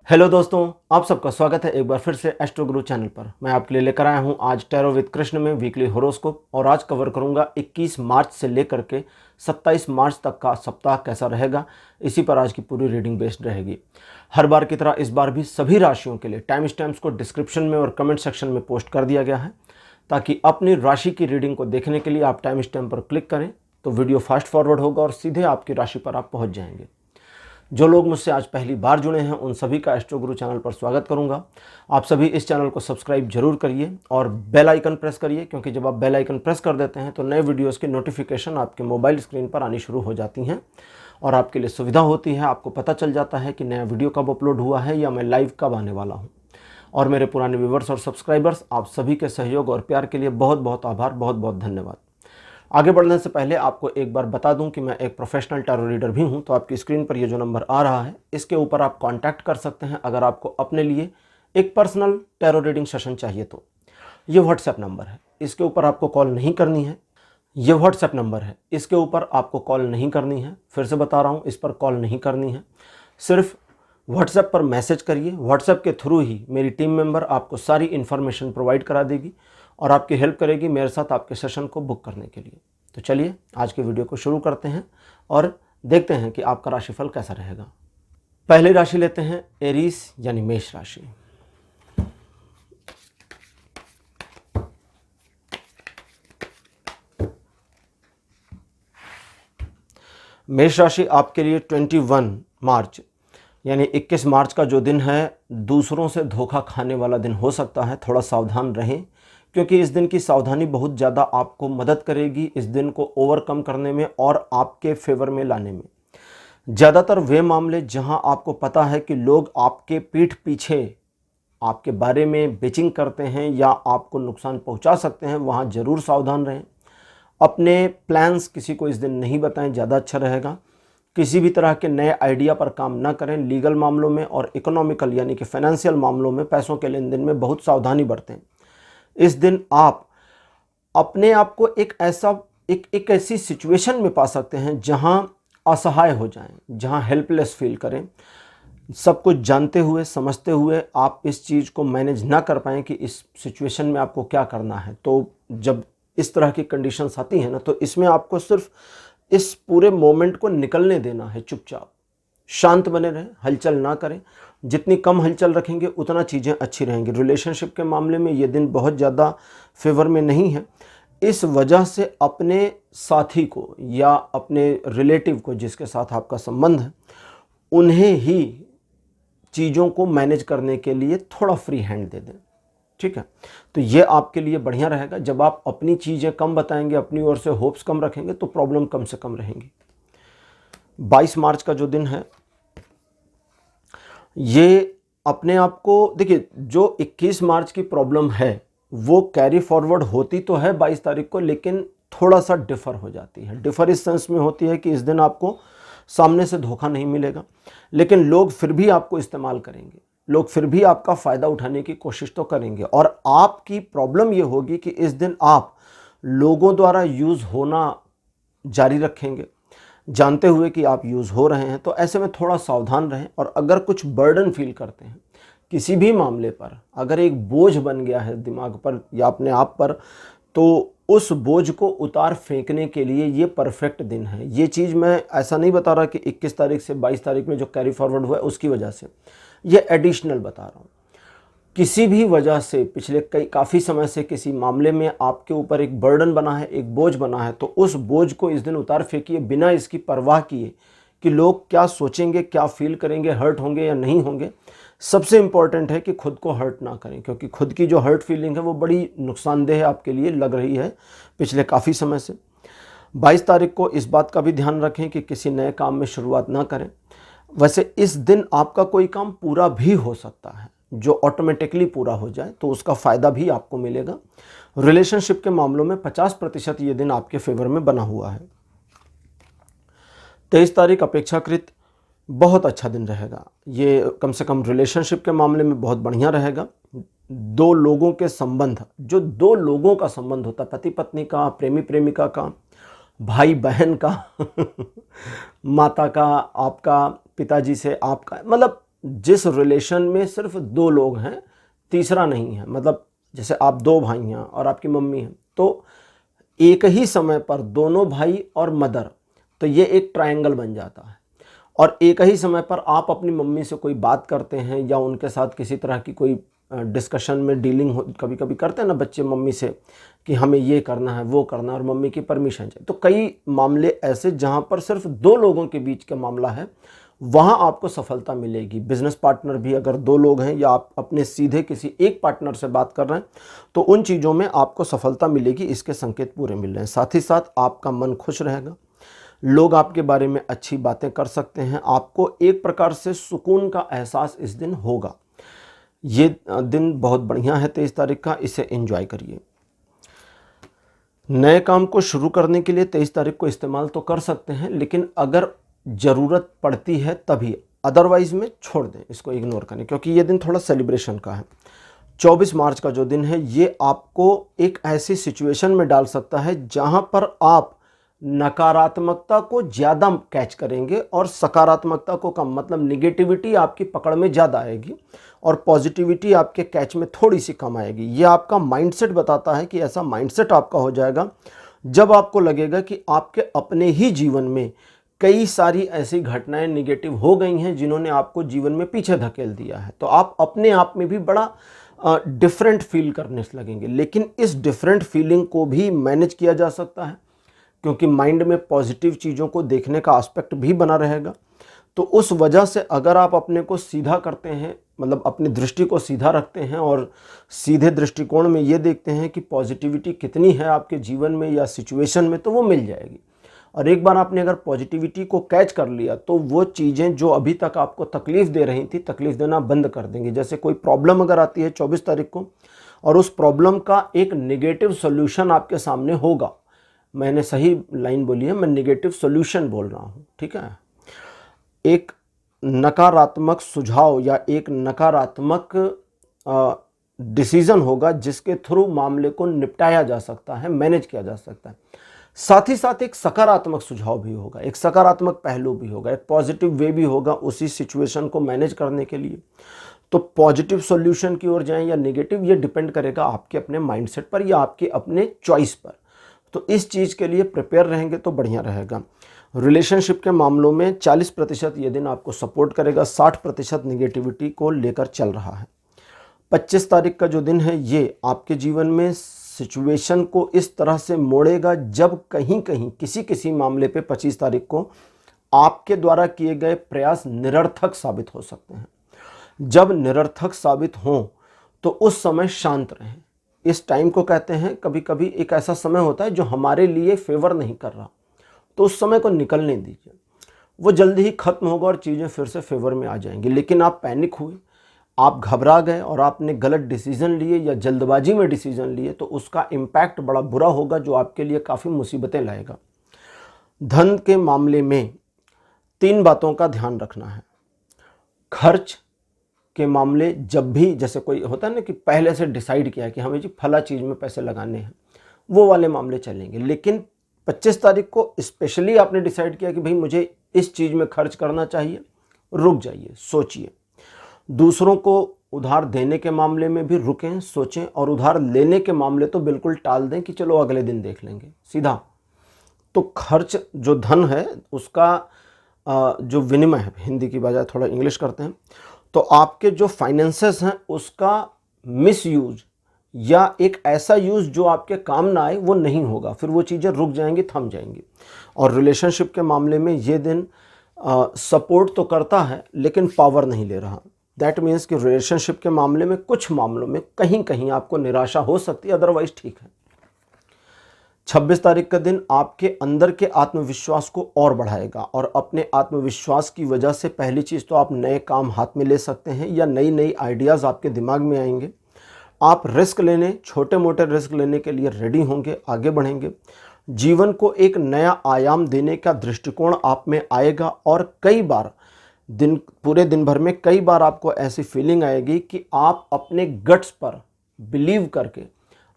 Hello दोस्तों, आप सबका स्वागत है एक बार फिर से एस्ट्रो गुरु चैनल पर। मैं आपके लिए लेकर आया हूं आज टैरो विद कृष्ण में वीकली होरोस्कोप और आज कवर करूंगा 21 मार्च से लेकर के 27 मार्च तक का सप्ताह कैसा रहेगा। इसी पर आज की पूरी रीडिंग बेस्ड रहेगी। हर बार की तरह इस बार भी सभी राशियों के लिए टाइम स्टैम्प्स को डिस्क्रिप्शन में और कमेंट सेक्शन में पोस्ट कर दिया गया है ताकि अपनी राशि की रीडिंग को देखने के लिए आप टाइम स्टैम्प पर क्लिक करें तो वीडियो फास्ट फॉरवर्ड होगा और सीधे आपकी राशि पर आप पहुँच जाएंगे। जो लोग मुझसे आज पहली बार जुड़े हैं उन सभी का एस्ट्रो गुरु चैनल पर स्वागत करूंगा। आप सभी इस चैनल को सब्सक्राइब जरूर करिए और बेल आइकन प्रेस करिए, क्योंकि जब आप बेल आइकन प्रेस कर देते हैं तो नए वीडियोस की नोटिफिकेशन आपके मोबाइल स्क्रीन पर आनी शुरू हो जाती हैं और आपके लिए सुविधा होती है। आपको पता चल जाता है कि नया वीडियो कब अपलोड हुआ है या मैं लाइव कब आने वाला हूँ। और मेरे पुराने व्यूवर्स और सब्सक्राइबर्स, आप सभी के सहयोग और प्यार के लिए बहुत बहुत आभार, बहुत बहुत धन्यवाद। आगे बढ़ने से पहले आपको एक बार बता दूं कि मैं एक प्रोफेशनल टैरो रीडर भी हूं। तो आपकी स्क्रीन पर ये जो नंबर आ रहा है इसके ऊपर आप कांटेक्ट कर सकते हैं अगर आपको अपने लिए एक पर्सनल टैरो रीडिंग सेशन चाहिए तो। ये व्हाट्सएप नंबर है, इसके ऊपर आपको कॉल नहीं करनी है। ये व्हाट्सएप नंबर है, इसके ऊपर आपको कॉल नहीं करनी है। फिर से बता रहा हूँ, इस पर कॉल नहीं करनी है। सिर्फ व्हाट्सएप पर मैसेज करिए। व्हाट्सएप के थ्रू ही मेरी टीम मेंबर आपको सारी इन्फॉर्मेशन प्रोवाइड करा देगी और आपकी हेल्प करेगी मेरे साथ आपके सेशन को बुक करने के लिए। तो चलिए आज के वीडियो को शुरू करते हैं और देखते हैं कि आपका राशिफल कैसा रहेगा। पहली राशि लेते हैं एरीज यानी मेष राशि। मेष राशि आपके लिए 21 मार्च यानी 21 मार्च का जो दिन है दूसरों से धोखा खाने वाला दिन हो सकता है। थोड़ा सावधान रहें, क्योंकि इस दिन की सावधानी बहुत ज़्यादा आपको मदद करेगी इस दिन को ओवरकम करने में और आपके फेवर में लाने में। ज़्यादातर वे मामले जहां आपको पता है कि लोग आपके पीठ पीछे आपके बारे में बेचिंग करते हैं या आपको नुकसान पहुंचा सकते हैं, वहां ज़रूर सावधान रहें। अपने प्लान्स किसी को इस दिन नहीं बताएं, ज़्यादा अच्छा रहेगा। किसी भी तरह के नए आइडिया पर काम ना करें। लीगल मामलों में और इकोनॉमिकल यानी कि फाइनेंशियल मामलों में, पैसों के लेन देन में बहुत सावधानी बरतें। इस दिन आप अपने आप को एक ऐसी सिचुएशन में पा सकते हैं जहां असहाय हो जाएं, जहां हेल्पलेस फील करें। सब कुछ जानते हुए समझते हुए आप इस चीज़ को मैनेज ना कर पाएँ कि इस सिचुएशन में आपको क्या करना है। तो जब इस तरह की कंडीशंस आती हैं ना, तो इसमें आपको सिर्फ इस पूरे मोमेंट को निकलने देना है। चुपचाप शांत बने रहें, हलचल ना करें। जितनी कम हलचल रखेंगे उतना चीज़ें अच्छी रहेंगी। रिलेशनशिप के मामले में ये दिन बहुत ज़्यादा फेवर में नहीं है। इस वजह से अपने साथी को या अपने रिलेटिव को जिसके साथ आपका संबंध है, उन्हें ही चीज़ों को मैनेज करने के लिए थोड़ा फ्री हैंड दे दें। ठीक है, तो ये आपके लिए बढ़िया रहेगा। जब आप अपनी चीज़ें कम बताएंगे, अपनी ओर से होप्स कम रखेंगे, तो प्रॉब्लम कम से कम रहेंगी। 22 मार्च का जो दिन है, ये अपने आप को देखिए, जो 21 मार्च की प्रॉब्लम है वो कैरी फॉरवर्ड होती तो है 22 तारीख को, लेकिन थोड़ा सा डिफ़र हो जाती है। डिफ़र इस सेंस में होती है कि इस दिन आपको सामने से धोखा नहीं मिलेगा, लेकिन लोग फिर भी आपको इस्तेमाल करेंगे। लोग फिर भी आपका फ़ायदा उठाने की कोशिश तो करेंगे और आपकी प्रॉब्लम ये होगी कि इस दिन आप लोगों द्वारा यूज़ होना जारी रखेंगे, जानते हुए कि आप यूज़ हो रहे हैं। तो ऐसे में थोड़ा सावधान रहें। और अगर कुछ बर्डन फील करते हैं किसी भी मामले पर, अगर एक बोझ बन गया है दिमाग पर या अपने आप पर, तो उस बोझ को उतार फेंकने के लिए ये परफेक्ट दिन है। ये चीज़ मैं ऐसा नहीं बता रहा कि 21 तारीख से 22 तारीख में जो कैरी फॉरवर्ड हुआ है उसकी वजह से, ये एडिशनल बता रहा हूँ। किसी भी वजह से पिछले काफ़ी समय से किसी मामले में आपके ऊपर एक बर्डन बना है, एक बोझ बना है, तो उस बोझ को इस दिन उतार फेंकिए बिना इसकी परवाह किए कि लोग क्या सोचेंगे, क्या फील करेंगे, हर्ट होंगे या नहीं होंगे। सबसे इम्पॉर्टेंट है कि खुद को हर्ट ना करें, क्योंकि खुद की जो हर्ट फीलिंग है वो बड़ी नुकसानदेह आपके लिए लग रही है पिछले काफ़ी समय से। 22 तारीख को इस बात का भी ध्यान रखें कि किसी नए काम में शुरुआत ना करें। वैसे इस दिन आपका कोई काम पूरा भी हो सकता है जो ऑटोमेटिकली पूरा हो जाए, तो उसका फ़ायदा भी आपको मिलेगा। रिलेशनशिप के मामलों में 50% ये दिन आपके फेवर में बना हुआ है। 23 तारीख अपेक्षाकृत बहुत अच्छा दिन रहेगा। ये कम से कम रिलेशनशिप के मामले में बहुत बढ़िया रहेगा। दो लोगों के संबंध, जो दो लोगों का संबंध होता है, पति पत्नी का, प्रेमी प्रेमिका का, भाई बहन का माता का, आपका, पिताजी से आपका, मतलब जिस रिलेशन में सिर्फ 2 लोग हैं, तीसरा नहीं है, मतलब जैसे आप 2 भाई हैं और आपकी मम्मी हैं, तो एक ही समय पर दोनों भाई और मदर, तो ये एक ट्रायंगल बन जाता है। और एक ही समय पर आप अपनी मम्मी से कोई बात करते हैं या उनके साथ किसी तरह की कोई डिस्कशन में डीलिंग हो, कभी कभी करते हैं ना बच्चे मम्मी से कि हमें ये करना है वो करना है और मम्मी की परमिशन चाहिए। तो कई मामले ऐसे जहां पर सिर्फ 2 लोगों के बीच का मामला है, वहां आपको सफलता मिलेगी। बिजनेस पार्टनर भी अगर 2 लोग हैं या आप अपने सीधे किसी एक पार्टनर से बात कर रहे हैं, तो उन चीज़ों में आपको सफलता मिलेगी, इसके संकेत पूरे मिल रहे हैं। साथ ही साथ आपका मन खुश रहेगा, लोग आपके बारे में अच्छी बातें कर सकते हैं, आपको एक प्रकार से सुकून का एहसास इस दिन होगा। ये दिन बहुत बढ़िया है 23 तारीख का, इसे एंजॉय करिए। नए काम को शुरू करने के लिए 23 तारीख को इस्तेमाल तो कर सकते हैं, लेकिन अगर ज़रूरत पड़ती है तभी, अदरवाइज में छोड़ दें, इसको इग्नोर करें, क्योंकि ये दिन थोड़ा सेलिब्रेशन का है। 24 मार्च का जो दिन है, ये आपको एक ऐसी सिचुएशन में डाल सकता है जहां पर आप नकारात्मकता को ज़्यादा कैच करेंगे और सकारात्मकता को कम, मतलब निगेटिविटी आपकी पकड़ में ज़्यादा आएगी और पॉजिटिविटी आपके कैच में थोड़ी सी कम आएगी। ये आपका माइंडसेट बताता है कि ऐसा माइंडसेट आपका हो जाएगा जब आपको लगेगा कि आपके अपने ही जीवन में कई सारी ऐसी घटनाएं निगेटिव हो गई हैं जिन्होंने आपको जीवन में पीछे धकेल दिया है, तो आप अपने आप में भी बड़ा डिफरेंट फील करने से लगेंगे। लेकिन इस डिफरेंट फीलिंग को भी मैनेज किया जा सकता है, क्योंकि माइंड में पॉजिटिव चीज़ों को देखने का एस्पेक्ट भी बना रहेगा। तो उस वजह से अगर आप अपने को सीधा करते हैं, मतलब अपनी दृष्टि को सीधा रखते हैं और सीधे दृष्टिकोण में ये देखते हैं कि पॉजिटिविटी कितनी है आपके जीवन में या सिचुएशन में, तो वो मिल जाएगी। और एक बार आपने अगर पॉजिटिविटी को कैच कर लिया, तो वो चीज़ें जो अभी तक आपको तकलीफ़ दे रही थी, तकलीफ़ देना बंद कर देंगी। जैसे कोई प्रॉब्लम अगर आती है 24 तारीख को और उस प्रॉब्लम का एक नेगेटिव सोल्यूशन आपके सामने होगा, मैंने सही लाइन बोली है, मैं नेगेटिव सॉल्यूशन बोल रहा हूँ, ठीक है, एक नकारात्मक सुझाव या एक नकारात्मक डिसीजन होगा जिसके थ्रू मामले को निपटाया जा सकता है, मैनेज किया जा सकता है। साथ ही साथ एक सकारात्मक सुझाव भी होगा, एक सकारात्मक पहलू भी होगा, एक पॉजिटिव वे भी होगा उसी सिचुएशन को मैनेज करने के लिए। तो पॉजिटिव सॉल्यूशन की ओर जाएं या नेगेटिव, ये डिपेंड करेगा आपके अपने माइंडसेट पर या आपके अपने चॉइस पर। तो इस चीज़ के लिए प्रिपेयर रहेंगे तो बढ़िया रहेगा। रिलेशनशिप के मामलों में 40% ये दिन आपको सपोर्ट करेगा, 60% निगेटिविटी को लेकर चल रहा है। 25 तारीख का जो दिन है, ये आपके जीवन में सिचुएशन को इस तरह से मोड़ेगा जब कहीं कहीं किसी मामले पे 25 तारीख को आपके द्वारा किए गए प्रयास निरर्थक साबित हो सकते हैं। जब निरर्थक साबित हों तो उस समय शांत रहें। इस टाइम को कहते हैं, कभी कभी एक ऐसा समय होता है जो हमारे लिए फेवर नहीं कर रहा, तो उस समय को निकलने दीजिए, वो जल्दी ही खत्म होगा और चीज़ें फिर से फेवर में आ जाएंगी। लेकिन आप पैनिक हुए, आप घबरा गए और आपने गलत डिसीजन लिए या जल्दबाजी में डिसीजन लिए, तो उसका इम्पैक्ट बड़ा बुरा होगा जो आपके लिए काफ़ी मुसीबतें लाएगा। धन के मामले में 3 बातों का ध्यान रखना है। खर्च के मामले, जब भी जैसे कोई होता है ना कि पहले से डिसाइड किया कि हमें जी फला चीज़ में पैसे लगाने हैं, वो वाले मामले चलेंगे। लेकिन 25 तारीख को स्पेशली आपने डिसाइड किया कि भाई मुझे इस चीज़ में खर्च करना चाहिए, रुक जाइए, सोचिए। दूसरों को उधार देने के मामले में भी रुकें, सोचें, और उधार लेने के मामले तो बिल्कुल टाल दें कि चलो अगले दिन देख लेंगे, सीधा। तो खर्च जो धन है उसका जो विनिमय है, हिंदी की बजाय थोड़ा इंग्लिश करते हैं, तो आपके जो फाइनेंसेस हैं उसका मिसयूज या एक ऐसा यूज़ जो आपके काम ना आए वो नहीं होगा, फिर वो चीज़ें रुक जाएंगी, थम जाएंगी। और रिलेशनशिप के मामले में ये दिन सपोर्ट तो करता है लेकिन पावर नहीं ले रहा। दैट मीन्स कि रिलेशनशिप के मामले में कुछ मामलों में कहीं कहीं आपको निराशा हो सकती है, अदरवाइज ठीक है। 26 तारीख का दिन आपके अंदर के आत्मविश्वास को और बढ़ाएगा और अपने आत्मविश्वास की वजह से पहली चीज़ तो आप नए काम हाथ में ले सकते हैं या नई नई आइडियाज़ आपके दिमाग में आएंगे। आप रिस्क लेने, छोटे मोटे रिस्क लेने के लिए रेडी होंगे, आगे बढ़ेंगे। जीवन को एक नया आयाम देने का दृष्टिकोण आप में आएगा और कई बार पूरे दिन भर में कई बार आपको ऐसी फीलिंग आएगी कि आप अपने गट्स पर बिलीव करके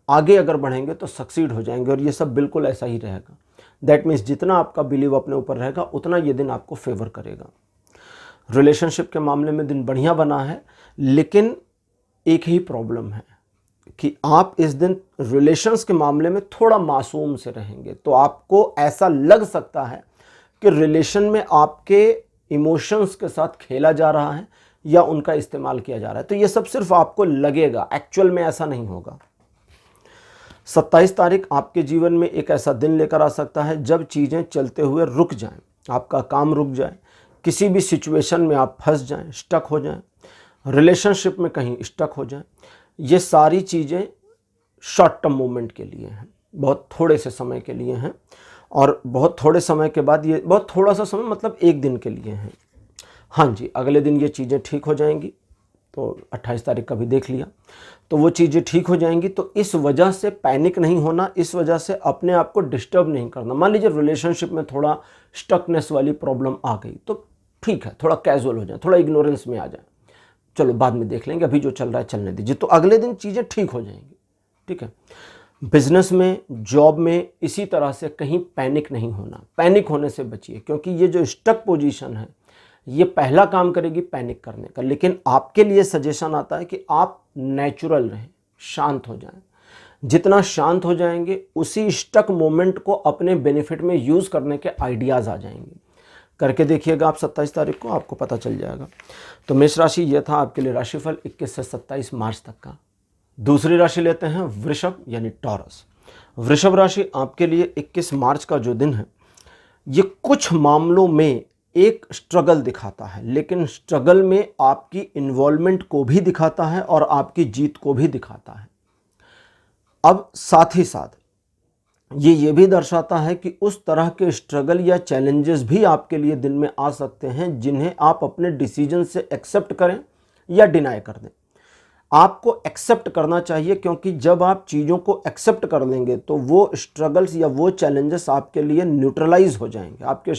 आगे अगर बढ़ेंगे तो सक्सीड हो जाएंगे, और ये सब बिल्कुल ऐसा ही रहेगा। दैट मीन्स जितना आपका बिलीव अपने ऊपर रहेगा उतना ये दिन आपको फेवर करेगा। रिलेशनशिप के मामले में दिन बढ़िया बना है, लेकिन एक ही प्रॉब्लम है कि आप इस दिन रिलेशंस के मामले में थोड़ा मासूम से रहेंगे। तो आपको ऐसा लग सकता है कि रिलेशन में आपके इमोशंस के साथ खेला जा रहा है या उनका इस्तेमाल किया जा रहा है। तो ये सब सिर्फ आपको लगेगा, एक्चुअल में ऐसा नहीं होगा। 27 तारीख आपके जीवन में एक ऐसा दिन लेकर आ सकता है जब चीज़ें चलते हुए रुक जाएं, आपका काम रुक जाए, किसी भी सिचुएशन में आप फंस जाएं, स्टक हो जाएं, रिलेशनशिप में कहीं स्टक हो जाएं। ये सारी चीज़ें शॉर्ट टर्म मोमेंट के लिए हैं, बहुत थोड़े से समय के लिए हैं, और बहुत थोड़े समय के बाद ये बहुत थोड़ा सा समय मतलब एक दिन के लिए हैं। हाँ जी, अगले दिन ये चीज़ें ठीक हो जाएंगी। तो 28 तारीख का भी देख लिया, तो वो चीज़ें ठीक हो जाएंगी। तो इस वजह से पैनिक नहीं होना, इस वजह से अपने आप को डिस्टर्ब नहीं करना। मान लीजिए रिलेशनशिप में थोड़ा स्टकनेस वाली प्रॉब्लम आ गई, तो ठीक है, थोड़ा कैजुअल हो जाए, थोड़ा इग्नोरेंस में आ जाए, चलो बाद में देख लेंगे, अभी जो चल रहा है चलने दीजिए। तो अगले दिन चीज़ें ठीक हो जाएंगी। ठीक है, बिजनेस में, जॉब में इसी तरह से कहीं पैनिक नहीं होना, पैनिक होने से बचिए, क्योंकि ये जो स्टक पोजीशन है ये पहला काम करेगी पैनिक करने का। लेकिन आपके लिए सजेशन आता है कि आप नेचुरल रहें, शांत हो जाएं। जितना शांत हो जाएंगे उसी स्टक मोमेंट को अपने बेनिफिट में यूज़ करने के आइडियाज़ आ जाएंगे। करके देखिएगा आप 27 तारीख को, आपको पता चल जाएगा। तो मेष राशि, यह था आपके लिए राशिफल 21 से 27 मार्च तक का। दूसरी राशि लेते हैं वृषभ यानी टॉरस। वृषभ राशि आपके लिए 21 मार्च का जो दिन है ये कुछ मामलों में एक स्ट्रगल दिखाता है, लेकिन स्ट्रगल में आपकी इन्वॉल्वमेंट को भी दिखाता है और आपकी जीत को भी दिखाता है। अब साथ ही साथ ये भी दर्शाता है कि उस तरह के स्ट्रगल या चैलेंजेस भी आपके लिए दिन में आ सकते हैं जिन्हें आप अपने डिसीजन से एक्सेप्ट करें या डिनाई कर दें। आपको एक्सेप्ट करना चाहिए, क्योंकि जब आप चीज़ों को एक्सेप्ट कर लेंगे तो वो स्ट्रगल्स या वो चैलेंजेस आपके लिए न्यूट्रलाइज हो जाएंगे। आपके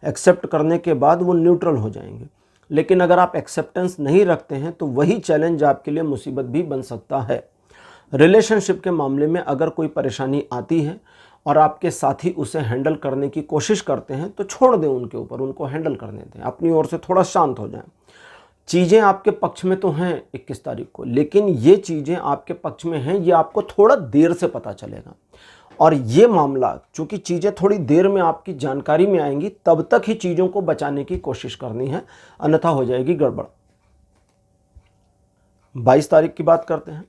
एक्सेप्ट करने के बाद वो न्यूट्रल हो जाएंगे। लेकिन अगर आप एक्सेप्टेंस नहीं रखते हैं तो वही चैलेंज आपके लिए मुसीबत भी बन सकता है। रिलेशनशिप के मामले में अगर कोई परेशानी आती है और आपके साथी उसे हैंडल करने की कोशिश करते हैं तो छोड़ दें उनके ऊपर, उनको हैंडल करने दें, अपनी ओर से थोड़ा शांत हो जाएं। चीज़ें आपके पक्ष में तो हैं 21 तारीख को, लेकिन ये चीज़ें आपके पक्ष में हैं ये आपको थोड़ा देर से पता चलेगा। और ये मामला, चूँकि चीज़ें थोड़ी देर में आपकी जानकारी में आएंगी, तब तक ही चीज़ों को बचाने की कोशिश करनी है, अन्यथा हो जाएगी गड़बड़। 22 तारीख की बात करते हैं।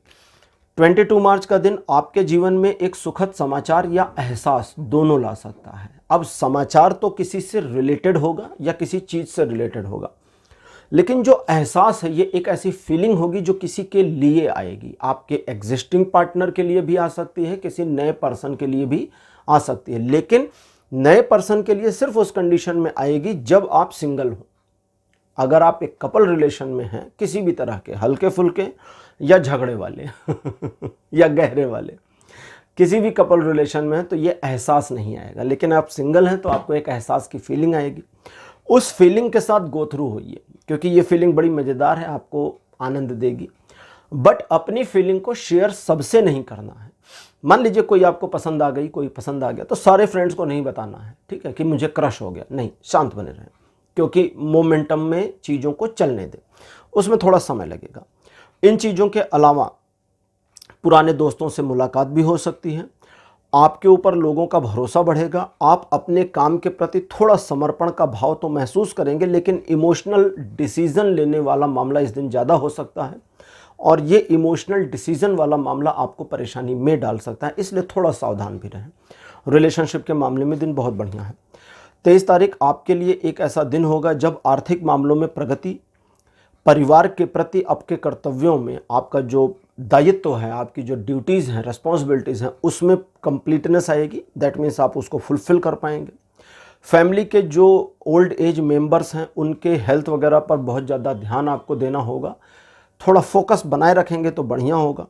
22 मार्च का दिन आपके जीवन में एक सुखद समाचार या एहसास दोनों ला सकता है। अब समाचार तो किसी से रिलेटेड होगा या किसी चीज़ से रिलेटेड होगा, लेकिन जो एहसास है ये एक ऐसी फीलिंग होगी जो किसी के लिए आएगी। आपके एग्जिस्टिंग पार्टनर के लिए भी आ सकती है, किसी नए पर्सन के लिए भी आ सकती है, लेकिन नए पर्सन के लिए सिर्फ उस कंडीशन में आएगी जब आप सिंगल हो। अगर आप एक कपल रिलेशन में हैं, किसी भी तरह के, हल्के फुल्के या झगड़े वाले या गहरे वाले, किसी भी कपल रिलेशन में है तो ये एहसास नहीं आएगा। लेकिन आप सिंगल हैं तो आपको एक एहसास की फीलिंग आएगी। उस फीलिंग के साथ गो थ्रू होइए, क्योंकि ये फीलिंग बड़ी मज़ेदार है, आपको आनंद देगी। बट अपनी फीलिंग को शेयर सबसे नहीं करना है। मान लीजिए कोई आपको पसंद आ गई, कोई पसंद आ गया, तो सारे फ्रेंड्स को नहीं बताना है, ठीक है, कि मुझे क्रश हो गया। नहीं, शांत बने रहें, क्योंकि मोमेंटम में चीज़ों को चलने दें, उसमें थोड़ा समय लगेगा। इन चीज़ों के अलावा पुराने दोस्तों से मुलाकात भी हो सकती है। आपके ऊपर लोगों का भरोसा बढ़ेगा। आप अपने काम के प्रति थोड़ा समर्पण का भाव तो महसूस करेंगे, लेकिन इमोशनल डिसीज़न लेने वाला मामला इस दिन ज़्यादा हो सकता है, और ये इमोशनल डिसीज़न वाला मामला आपको परेशानी में डाल सकता है, इसलिए थोड़ा सावधान भी रहें। रिलेशनशिप के मामले में दिन बहुत बढ़िया है। 23 तारीख आपके लिए एक ऐसा दिन होगा जब आर्थिक मामलों में प्रगति, परिवार के प्रति आपके कर्तव्यों में आपका जो दायित्व है, आपकी जो ड्यूटीज़ हैं, रिस्पॉन्सिबिलिटीज़ हैं, उसमें कंप्लीटनेस आएगी। दैट मीन्स आप उसको फुलफ़िल कर पाएंगे। फैमिली के जो ओल्ड एज मेंबर्स हैं उनके हेल्थ वगैरह पर बहुत ज़्यादा ध्यान आपको देना होगा। थोड़ा फोकस बनाए रखेंगे तो बढ़िया होगा।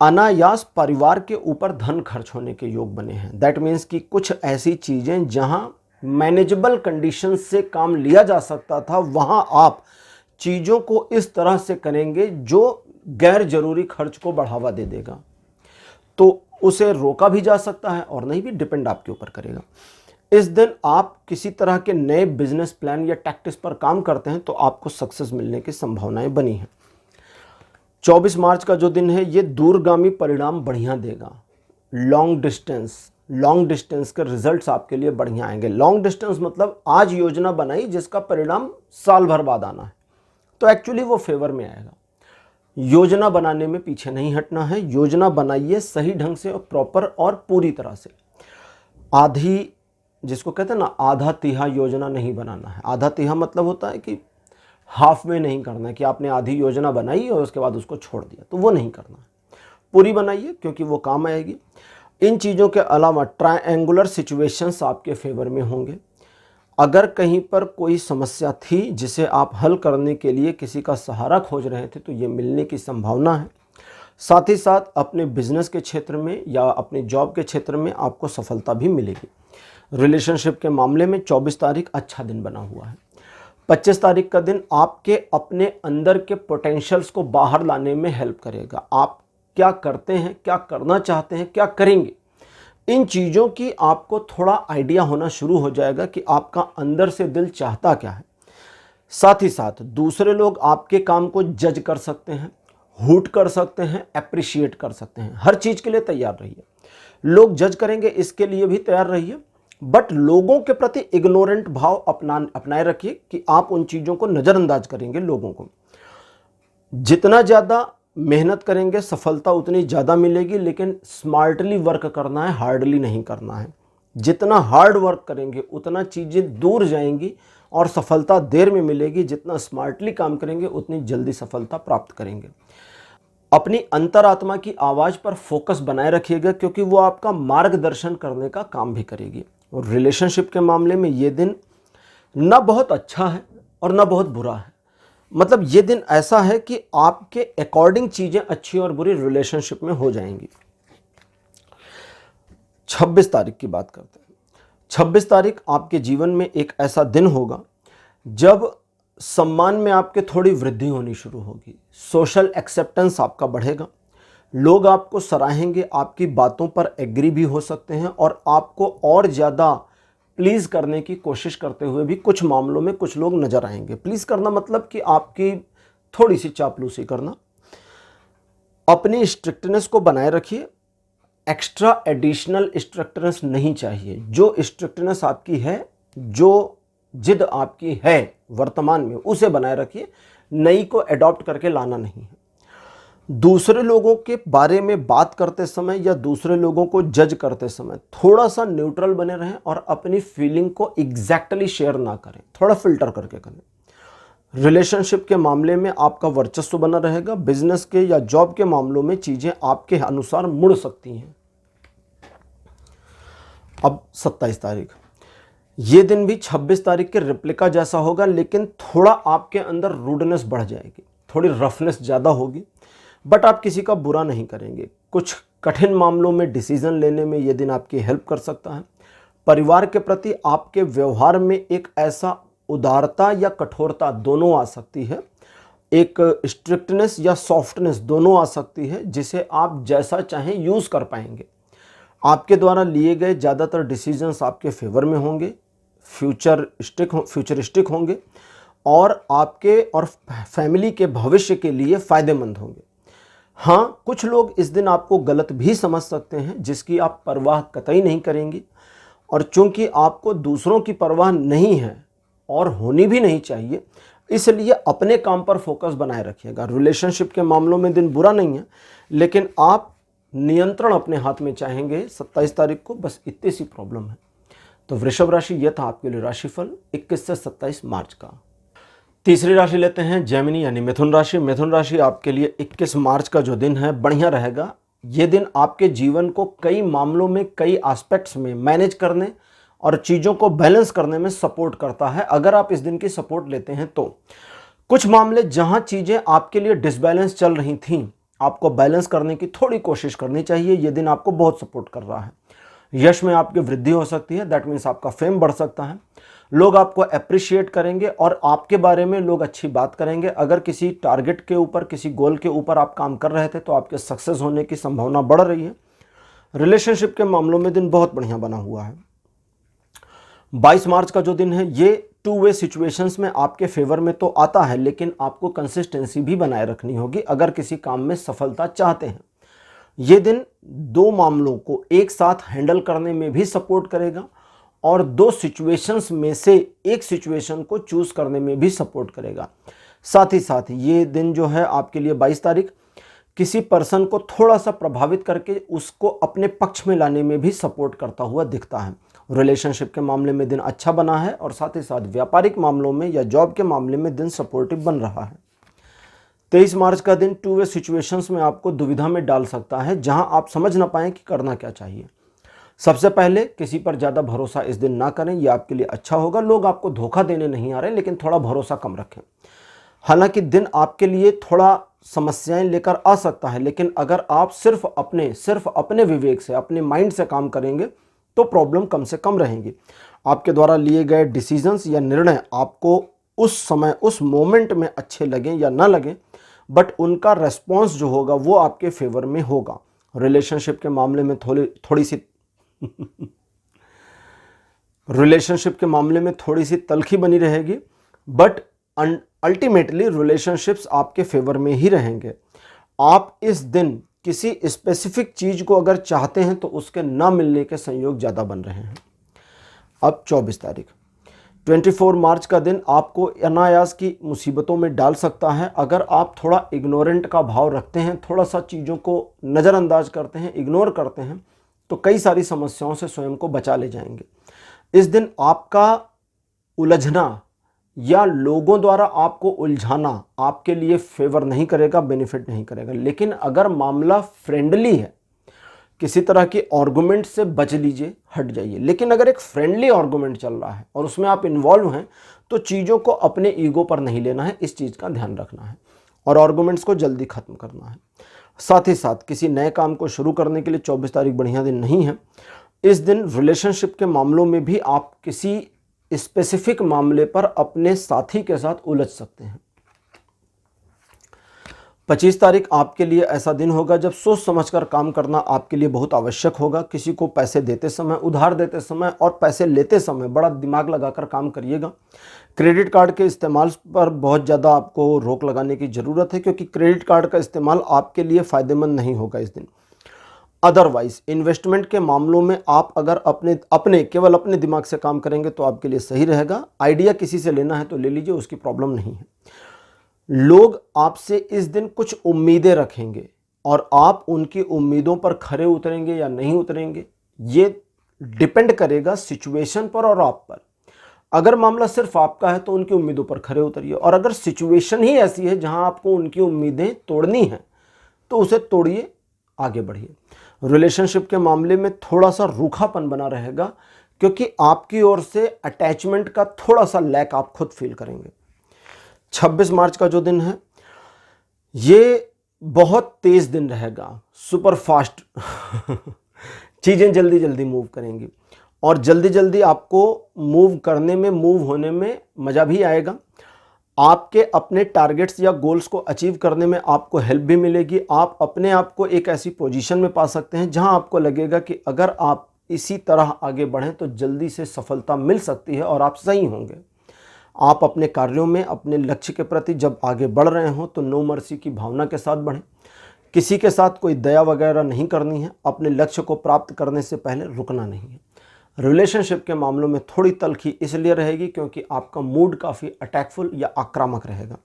अनायास परिवार के ऊपर धन खर्च होने के योग बने हैं। दैट मीन्स कि कुछ ऐसी चीज़ें जहां मैनेजेबल कंडीशन से काम लिया जा सकता था, वहां आप चीज़ों को इस तरह से करेंगे जो गैर जरूरी खर्च को बढ़ावा दे देगा। तो उसे रोका भी जा सकता है और नहीं भी, डिपेंड आपके ऊपर करेगा। इस दिन आप किसी तरह के नए बिजनेस प्लान या टैक्टिक्स पर काम करते हैं तो आपको सक्सेस मिलने की संभावनाएं बनी हैं। 24 मार्च का जो दिन है ये दूरगामी परिणाम बढ़िया देगा। लॉन्ग डिस्टेंस के रिजल्ट्स आपके लिए बढ़िया आएंगे। लॉन्ग डिस्टेंस मतलब आज योजना बनाई जिसका परिणाम साल भर बाद आना है, तो एक्चुअली वो फेवर में आएगा। योजना बनाने में पीछे नहीं हटना है, योजना बनाइए सही ढंग से और प्रॉपर और पूरी तरह से। आधी, जिसको कहते हैं ना, आधा तिहा योजना नहीं बनाना है। आधा तिहा मतलब होता है कि हाफ में नहीं करना है, कि आपने आधी योजना बनाई और उसके बाद उसको छोड़ दिया, तो वो नहीं करना है। पूरी बनाइए क्योंकि वो काम आएगी। इन चीज़ों के अलावा ट्रायंगुलर सिचुएशंस आपके फेवर में होंगे। अगर कहीं पर कोई समस्या थी जिसे आप हल करने के लिए किसी का सहारा खोज रहे थे तो ये मिलने की संभावना है। साथ ही साथ अपने बिजनेस के क्षेत्र में या अपने जॉब के क्षेत्र में आपको सफलता भी मिलेगी। रिलेशनशिप के मामले में 24 तारीख अच्छा दिन बना हुआ है। 25 तारीख का दिन आपके अपने अंदर के पोटेंशियल्स को बाहर लाने में हेल्प करेगा। आप क्या करते हैं, क्या करना चाहते हैं, क्या करेंगे, इन चीज़ों की आपको थोड़ा आइडिया होना शुरू हो जाएगा कि आपका अंदर से दिल चाहता क्या है। साथ ही साथ दूसरे लोग आपके काम को जज कर सकते हैं, हूट कर सकते हैं, एप्रिशिएट कर सकते हैं। हर चीज़ के लिए तैयार रहिए। लोग जज करेंगे इसके लिए भी तैयार रहिए, बट लोगों के प्रति इग्नोरेंट भाव अपनाए रखिए कि आप उन चीज़ों को नज़रअंदाज करेंगे। लोगों को जितना ज़्यादा मेहनत करेंगे सफलता उतनी ज़्यादा मिलेगी, लेकिन स्मार्टली वर्क करना है, हार्डली नहीं करना है। जितना हार्ड वर्क करेंगे उतना चीज़ें दूर जाएंगी और सफलता देर में मिलेगी। जितना स्मार्टली काम करेंगे उतनी जल्दी सफलता प्राप्त करेंगे। अपनी अंतरात्मा की आवाज़ पर फोकस बनाए रखिएगा क्योंकि वो आपका मार्गदर्शन करने का काम भी करेगी। और रिलेशनशिप के मामले में ये दिन ना बहुत अच्छा है और ना बहुत बुरा है। मतलब ये दिन ऐसा है कि आपके अकॉर्डिंग चीज़ें अच्छी और बुरी रिलेशनशिप में हो जाएंगी। 26 तारीख की बात करते हैं। 26 तारीख आपके जीवन में एक ऐसा दिन होगा जब सम्मान में आपके थोड़ी वृद्धि होनी शुरू होगी। सोशल एक्सेप्टेंस आपका बढ़ेगा। लोग आपको सराहेंगे, आपकी बातों पर एग्री भी हो सकते हैं और आपको और ज़्यादा प्लीज़ करने की कोशिश करते हुए भी कुछ मामलों में कुछ लोग नज़र आएंगे। प्लीज़ करना मतलब कि आपकी थोड़ी सी चापलूसी करना। अपनी स्ट्रिक्टनेस को बनाए रखिए। एक्स्ट्रा एडिशनल स्ट्रिक्टनेस नहीं चाहिए। जो स्ट्रिक्टनेस आपकी है, जो जिद आपकी है वर्तमान में, उसे बनाए रखिए। नई को अडॉप्ट करके लाना नहीं है। दूसरे लोगों के बारे में बात करते समय या दूसरे लोगों को जज करते समय थोड़ा सा न्यूट्रल बने रहें और अपनी फीलिंग को एग्जैक्टली शेयर ना करें, थोड़ा फिल्टर करके करें। रिलेशनशिप के मामले में आपका वर्चस्व बना रहेगा। बिजनेस के या जॉब के मामलों में चीज़ें आपके अनुसार मुड़ सकती हैं। अब 27 तारीख, ये दिन भी 26 तारीख के रिप्लिका जैसा होगा, लेकिन थोड़ा आपके अंदर रूडनेस बढ़ जाएगी, थोड़ी रफनेस ज़्यादा होगी, बट आप किसी का बुरा नहीं करेंगे। कुछ कठिन मामलों में डिसीजन लेने में ये दिन आपकी हेल्प कर सकता है। परिवार के प्रति आपके व्यवहार में एक ऐसा उदारता या कठोरता दोनों आ सकती है, एक स्ट्रिक्टनेस या सॉफ्टनेस दोनों आ सकती है, जिसे आप जैसा चाहें यूज़ कर पाएंगे। आपके द्वारा लिए गए ज़्यादातर डिसीजंस आपके फेवर में होंगे, फ्यूचरिस्टिक होंगे और आपके और फैमिली के भविष्य के लिए फ़ायदेमंद होंगे। हाँ, कुछ लोग इस दिन आपको गलत भी समझ सकते हैं, जिसकी आप परवाह कतई नहीं करेंगी। और चूंकि आपको दूसरों की परवाह नहीं है और होनी भी नहीं चाहिए, इसलिए अपने काम पर फोकस बनाए रखिएगा। रिलेशनशिप के मामलों में दिन बुरा नहीं है, लेकिन आप नियंत्रण अपने हाथ में चाहेंगे 27 तारीख को, बस इतनी सी प्रॉब्लम है। तो वृषभ राशि, यह था आपके लिए राशिफल 21 से 27 मार्च का। तीसरी राशि लेते हैं जेमिनी यानी मिथुन राशि। मिथुन राशि आपके लिए 21 मार्च का जो दिन है बढ़िया रहेगा। ये दिन आपके जीवन को कई मामलों में, कई एस्पेक्ट्स में मैनेज करने और चीज़ों को बैलेंस करने में सपोर्ट करता है। अगर आप इस दिन की सपोर्ट लेते हैं तो कुछ मामले जहां चीज़ें आपके लिए डिसबैलेंस चल रही थीं, आपको बैलेंस करने की थोड़ी कोशिश करनी चाहिए। ये दिन आपको बहुत सपोर्ट कर रहा है। यश में आपकी वृद्धि हो सकती है, दैट मीन्स आपका फेम बढ़ सकता है। लोग आपको अप्रिशिएट करेंगे और आपके बारे में लोग अच्छी बात करेंगे। अगर किसी टारगेट के ऊपर, किसी गोल के ऊपर आप काम कर रहे थे तो आपके सक्सेस होने की संभावना बढ़ रही है। रिलेशनशिप के मामलों में दिन बहुत बढ़िया बना हुआ है। 22 मार्च का जो दिन है ये टू वे सिचुएशंस में आपके फेवर में तो आता है, लेकिन आपको कंसिस्टेंसी भी बनाए रखनी होगी अगर किसी काम में सफलता चाहते हैं। ये दिन दो मामलों को एक साथ हैंडल करने में भी सपोर्ट करेगा और दो सिचुएशंस में से एक सिचुएशन को चूज करने में भी सपोर्ट करेगा। साथ ही साथ ये दिन जो है आपके लिए 22 तारीख किसी पर्सन को थोड़ा सा प्रभावित करके उसको अपने पक्ष में लाने में भी सपोर्ट करता हुआ दिखता है। रिलेशनशिप के मामले में दिन अच्छा बना है और साथ ही साथ व्यापारिक मामलों में या जॉब के मामले में दिन सपोर्टिव बन रहा है। 23 मार्च का दिन टू वे सिचुएशंस में आपको दुविधा में डाल सकता है, जहां आप समझ ना पाएं कि करना क्या चाहिए। सबसे पहले किसी पर ज़्यादा भरोसा इस दिन ना करें, यह आपके लिए अच्छा होगा। लोग आपको धोखा देने नहीं आ रहे, लेकिन थोड़ा भरोसा कम रखें। हालांकि दिन आपके लिए थोड़ा समस्याएं लेकर आ सकता है, लेकिन अगर आप सिर्फ अपने विवेक से, अपने माइंड से काम करेंगे तो प्रॉब्लम कम से कम रहेंगी। आपके द्वारा लिए गए डिसीजंस या निर्णय आपको उस समय, उस मोमेंट में अच्छे लगें या ना लगें, बट उनका रेस्पॉन्स जो होगा वो आपके फेवर में होगा। रिलेशनशिप के मामले में थोड़ी सी तलखी बनी रहेगी, बट अल्टीमेटली रिलेशनशिप्स आपके फेवर में ही रहेंगे। आप इस दिन किसी स्पेसिफिक चीज को अगर चाहते हैं तो उसके ना मिलने के संयोग ज्यादा बन रहे हैं। अब 24 तारीख 24 मार्च का दिन आपको अनायास की मुसीबतों में डाल सकता है। अगर आप थोड़ा इग्नोरेंट का भाव रखते हैं, थोड़ा सा चीज़ों को नज़रअंदाज करते हैं, इग्नोर करते हैं, तो कई सारी समस्याओं से स्वयं को बचा ले जाएंगे। इस दिन आपका उलझना या लोगों द्वारा आपको उलझाना आपके लिए फेवर नहीं करेगा, बेनिफिट नहीं करेगा। लेकिन अगर मामला फ्रेंडली है, किसी तरह के आर्गुमेंट से बच लीजिए, हट जाइए। लेकिन अगर एक फ्रेंडली आर्गुमेंट चल रहा है और उसमें आप इन्वॉल्व हैं तो चीज़ों को अपने ईगो पर नहीं लेना है, इस चीज़ का ध्यान रखना है और आर्गुमेंट्स को जल्दी खत्म करना है। साथ ही साथ किसी नए काम को शुरू करने के लिए 24 तारीख बढ़िया दिन नहीं है। इस दिन रिलेशनशिप के मामलों में भी आप किसी स्पेसिफिक मामले पर अपने साथी के साथ उलझ सकते हैं। 25 तारीख आपके लिए ऐसा दिन होगा जब सोच समझकर काम करना आपके लिए बहुत आवश्यक होगा। किसी को पैसे देते समय, उधार देते समय और पैसे लेते समय बड़ा दिमाग लगाकर काम करिएगा। क्रेडिट कार्ड के इस्तेमाल पर बहुत ज़्यादा आपको रोक लगाने की ज़रूरत है, क्योंकि क्रेडिट कार्ड का इस्तेमाल आपके लिए फ़ायदेमंद नहीं होगा इस दिन। अदरवाइज इन्वेस्टमेंट के मामलों में आप अगर केवल अपने दिमाग से काम करेंगे तो आपके लिए सही रहेगा। आइडिया किसी से लेना है तो ले लीजिए, उसकी प्रॉब्लम नहीं है। लोग आपसे इस दिन कुछ उम्मीदें रखेंगे और आप उनकी उम्मीदों पर खरे उतरेंगे या नहीं उतरेंगे, ये डिपेंड करेगा सिचुएशन पर और आप पर। अगर मामला सिर्फ आपका है तो उनकी उम्मीदों पर खरे उतरिए, और अगर सिचुएशन ही ऐसी है जहां आपको उनकी उम्मीदें तोड़नी है तो उसे तोड़िए, आगे बढ़िए। रिलेशनशिप के मामले में थोड़ा सा रूखापन बना रहेगा, क्योंकि आपकी ओर से अटैचमेंट का थोड़ा सा लैक आप खुद फील करेंगे। 26 मार्च का जो दिन है ये बहुत तेज दिन रहेगा, सुपर फास्ट चीज़ें जल्दी जल्दी मूव करेंगी और जल्दी जल्दी आपको मूव करने में, मूव होने में मज़ा भी आएगा। आपके अपने टारगेट्स या गोल्स को अचीव करने में आपको हेल्प भी मिलेगी। आप अपने आप को एक ऐसी पोजीशन में पा सकते हैं जहां आपको लगेगा कि अगर आप इसी तरह आगे बढ़ें तो जल्दी से सफलता मिल सकती है और आप सही होंगे। आप अपने कार्यों में, अपने लक्ष्य के प्रति जब आगे बढ़ रहे हों तो नो मर्सी की भावना के साथ बढ़ें। किसी के साथ कोई दया वगैरह नहीं करनी है। अपने लक्ष्य को प्राप्त करने से पहले रुकना नहीं है। रिलेशनशिप के मामलों में थोड़ी तलखी इसलिए रहेगी क्योंकि आपका मूड काफ़ी अटैकफुल या आक्रामक रहेगा।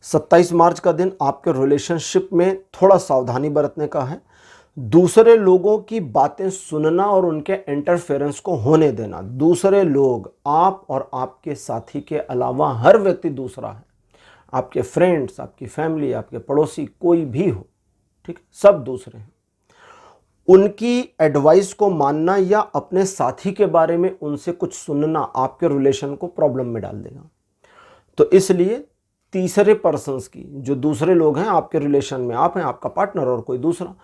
27 मार्च का दिन आपके रिलेशनशिप में थोड़ा सावधानी बरतने का है। दूसरे लोगों की बातें सुनना और उनके इंटरफेरेंस को होने देना। दूसरे लोग, आप और आपके साथी के अलावा हर व्यक्ति दूसरा है। आपके फ्रेंड्स, आपकी फैमिली, आपके पड़ोसी, कोई भी हो, ठीक, सब दूसरे हैं। उनकी एडवाइस को मानना या अपने साथी के बारे में उनसे कुछ सुनना आपके रिलेशन को प्रॉब्लम में डाल देगा। तो इसलिए तीसरे पर्सन्स की, जो दूसरे लोग हैं आपके रिलेशन में, आप हैं, आपका पार्टनर और कोई दूसरा,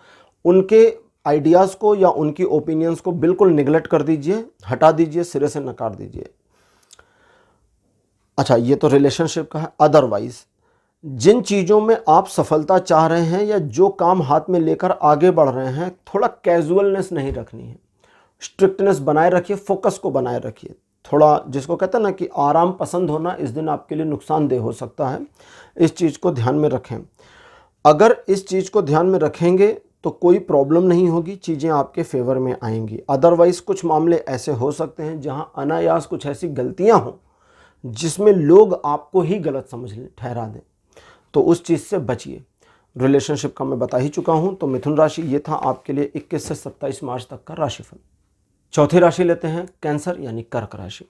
उनके आइडियाज़ को या उनकी ओपिनियंस को बिल्कुल निगलेक्ट कर दीजिए, हटा दीजिए, सिरे से नकार दीजिए। अच्छा, ये तो रिलेशनशिप का है। अदरवाइज जिन चीज़ों में आप सफलता चाह रहे हैं या जो काम हाथ में लेकर आगे बढ़ रहे हैं, थोड़ा कैजुअलनेस नहीं रखनी है। स्ट्रिक्टनेस बनाए रखिए, फोकस को बनाए रखिए। थोड़ा जिसको कहते हैं ना कि आराम पसंद होना इस दिन आपके लिए नुकसानदेह हो सकता है, इस चीज़ को ध्यान में रखें। अगर इस चीज़ को ध्यान में रखेंगे तो कोई प्रॉब्लम नहीं होगी, चीज़ें आपके फेवर में आएंगी। अदरवाइज़ कुछ मामले ऐसे हो सकते हैं जहां अनायास कुछ ऐसी गलतियां हों जिसमें लोग आपको ही गलत समझ लें, ठहरा दें, तो उस चीज़ से बचिए। रिलेशनशिप का मैं बता ही चुका हूं। तो मिथुन राशि ये था आपके लिए 21 से 27 मार्च तक का राशिफल। चौथी राशि लेते हैं कैंसर यानी कर्क राशि।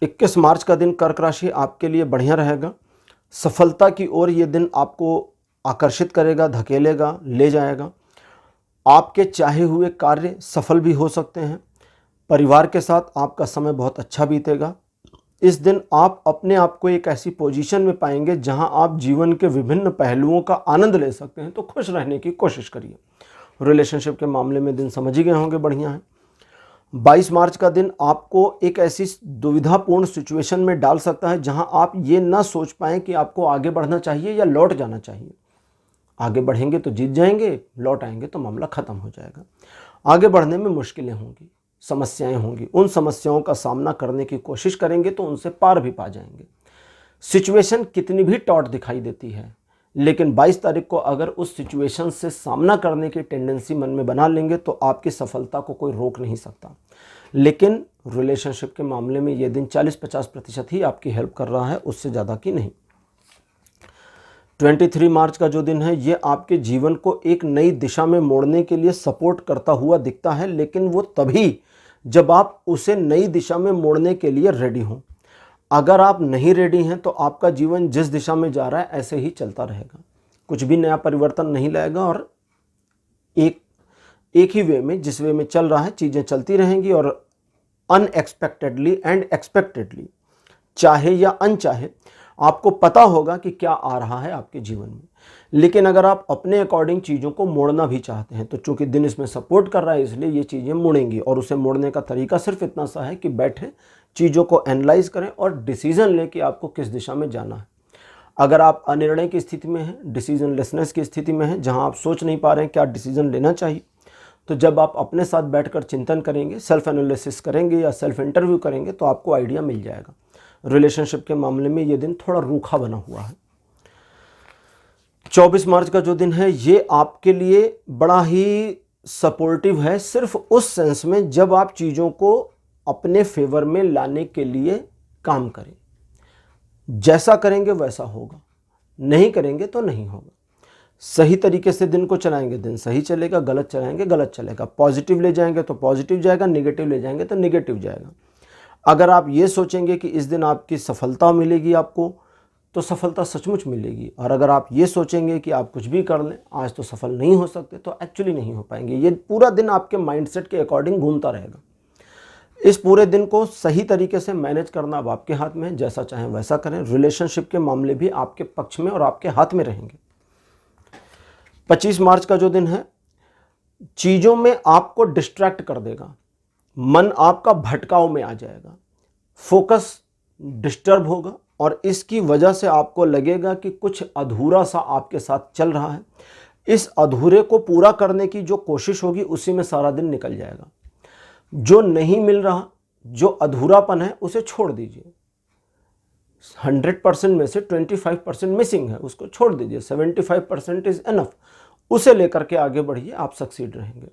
21 मार्च का दिन कर्क राशि आपके लिए बढ़िया रहेगा। सफलता की ओर ये दिन आपको आकर्षित करेगा, धकेलेगा, ले जाएगा। आपके चाहे हुए कार्य सफल भी हो सकते हैं। परिवार के साथ आपका समय बहुत अच्छा बीतेगा। इस दिन आप अपने आप को एक ऐसी पोजीशन में पाएंगे जहां आप जीवन के विभिन्न पहलुओं का आनंद ले सकते हैं। तो खुश रहने की कोशिश करिए। रिलेशनशिप के मामले में दिन समझ ही गए होंगे, बढ़िया है। 22 मार्च का दिन आपको एक ऐसी दुविधापूर्ण सिचुएशन में डाल सकता है जहां आप ये ना सोच पाएं कि आपको आगे बढ़ना चाहिए या लौट जाना चाहिए। आगे बढ़ेंगे तो जीत जाएंगे, लौट आएंगे तो मामला खत्म हो जाएगा। आगे बढ़ने में मुश्किलें होंगी, समस्याएं होंगी। उन समस्याओं का सामना करने की कोशिश करेंगे तो उनसे पार भी पा जाएंगे। सिचुएशन कितनी भी टॉट दिखाई देती है, लेकिन 22 तारीख को अगर उस सिचुएशन से सामना करने की टेंडेंसी मन में बना लेंगे तो आपकी सफलता को कोई रोक नहीं सकता। लेकिन रिलेशनशिप के मामले में ये दिन 40-50% ही आपकी हेल्प कर रहा है, उससे ज़्यादा की नहीं। 23 मार्च का जो दिन है ये आपके जीवन को एक नई दिशा में मोड़ने के लिए सपोर्ट करता हुआ दिखता है, लेकिन वो तभी जब आप उसे नई दिशा में मोड़ने के लिए रेडी हों। अगर आप नहीं रेडी हैं तो आपका जीवन जिस दिशा में जा रहा है ऐसे ही चलता रहेगा, कुछ भी नया परिवर्तन नहीं लाएगा और एक ही वे में, जिस वे में चल रहा है, चीज़ें चलती रहेंगी और अनएक्सपेक्टेडली एंड एक्सपेक्टेडली, चाहे या अनचाहे, आपको पता होगा कि क्या आ रहा है आपके जीवन में। लेकिन अगर आप अपने अकॉर्डिंग चीज़ों को मोड़ना भी चाहते हैं तो चूंकि दिन इसमें सपोर्ट कर रहा है इसलिए ये चीज़ें मुड़ेंगी। और उसे मोड़ने का तरीका सिर्फ इतना सा है कि बैठे, चीज़ों को एनालाइज करें और डिसीजन लें कि आपको किस दिशा में जाना है। अगर आप अनिर्णय की स्थिति में हैं, डिसीजन लेसनेस की स्थिति में हैं, जहां आप सोच नहीं पा रहे हैं क्या डिसीजन लेना चाहिए, तो जब आप अपने साथ बैठकर चिंतन करेंगे, सेल्फ एनालिसिस करेंगे या सेल्फ इंटरव्यू करेंगे तो आपको आइडिया मिल जाएगा। रिलेशनशिप के मामले में ये दिन थोड़ा रूखा बना हुआ है। 24 मार्च का जो दिन है ये आपके लिए बड़ा ही सपोर्टिव है, सिर्फ उस सेंस में जब आप चीज़ों को अपने फेवर में लाने के लिए काम करें। जैसा करेंगे वैसा होगा, नहीं करेंगे तो नहीं होगा। सही तरीके से दिन को चलाएंगे, दिन सही चलेगा, गलत चलाएंगे, गलत चलेगा। पॉजिटिव ले जाएंगे तो पॉजिटिव जाएगा, नेगेटिव ले जाएंगे तो नेगेटिव जाएगा। अगर आप ये सोचेंगे कि इस दिन आपकी सफलता मिलेगी आपको, तो सफलता सचमुच मिलेगी। और अगर आप ये सोचेंगे कि आप कुछ भी कर लें, आज तो सफल नहीं हो सकते, तो एक्चुअली नहीं हो पाएंगे। ये पूरा दिन आपके माइंडसेट के अकॉर्डिंग घूमता रहेगा। इस पूरे दिन को सही तरीके से मैनेज करना अब आपके हाथ में है, जैसा चाहें वैसा करें। रिलेशनशिप के मामले भी आपके पक्ष में और आपके हाथ में रहेंगे। 25 मार्च का जो दिन है चीज़ों में आपको डिस्ट्रैक्ट कर देगा, मन आपका भटकाव में आ जाएगा, फोकस डिस्टर्ब होगा और इसकी वजह से आपको लगेगा कि कुछ अधूरा सा आपके साथ चल रहा है। इस अधूरे को पूरा करने की जो कोशिश होगी उसी में सारा दिन निकल जाएगा। जो नहीं मिल रहा, जो अधूरापन है, उसे छोड़ दीजिए। 100% में से 25% मिसिंग है, उसको छोड़ दीजिए। 75% इज एनफ। उसे लेकर के आगे बढ़िए, आप सक्सीड रहेंगे।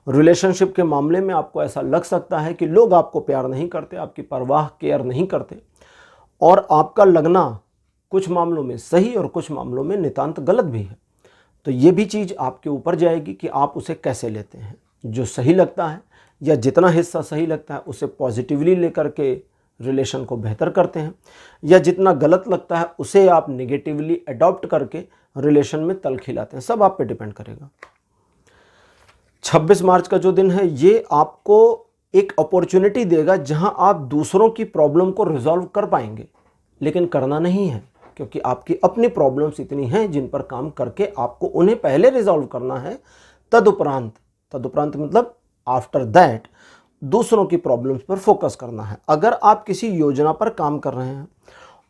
रिलेशनशिप के मामले में आपको ऐसा लग सकता है कि लोग आपको प्यार नहीं करते, आपकी परवाह, केयर नहीं करते, और आपका लगना कुछ मामलों में सही और कुछ मामलों में नितांत गलत भी है। तो ये भी चीज़ आपके ऊपर जाएगी कि आप उसे कैसे लेते हैं। जो सही लगता है या जितना हिस्सा सही लगता है उसे पॉजिटिवली लेकर के रिलेशन को बेहतर करते हैं, या जितना गलत लगता है उसे आप नेगेटिवली अडॉप्ट करके रिलेशन में तल खिलाते हैं। सब आप पे डिपेंड करेगा। 26 मार्च का जो दिन है ये आपको एक अपॉर्चुनिटी देगा जहां आप दूसरों की प्रॉब्लम को रिजॉल्व कर पाएंगे, लेकिन करना नहीं है, क्योंकि आपकी अपनी प्रॉब्लम्स इतनी हैं जिन पर काम करके आपको उन्हें पहले रिजॉल्व करना है। तदुपरांत मतलब आफ्टर दैट दूसरों की प्रॉब्लम्स पर फोकस करना है। अगर आप किसी योजना पर काम कर रहे हैं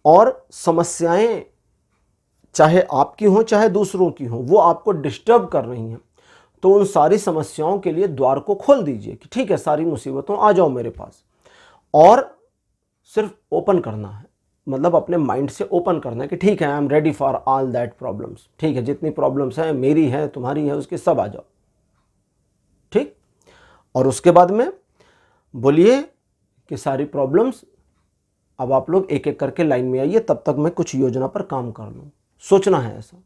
और समस्याएं चाहे आपकी हों चाहे दूसरों की हों, वो आपको डिस्टर्ब कर रही हैं, तो उन सारी समस्याओं के लिए द्वार को खोल दीजिए कि ठीक है, सारी मुसीबतों आ जाओ मेरे पास, और सिर्फ ओपन करना है, मतलब अपने माइंड से ओपन करना है कि ठीक है, I am ready for all that problems. ठीक है, जितनी प्रॉब्लम्स हैं, मेरी है, तुम्हारी है, उसके सब आ जाओ। ठीक, और उसके बाद में बोलिए कि सारी प्रॉब्लम्स, अब आप लोग एक एक करके लाइन में आइए, तब तक मैं कुछ योजना पर काम कर लूँ। सोचना है ऐसा,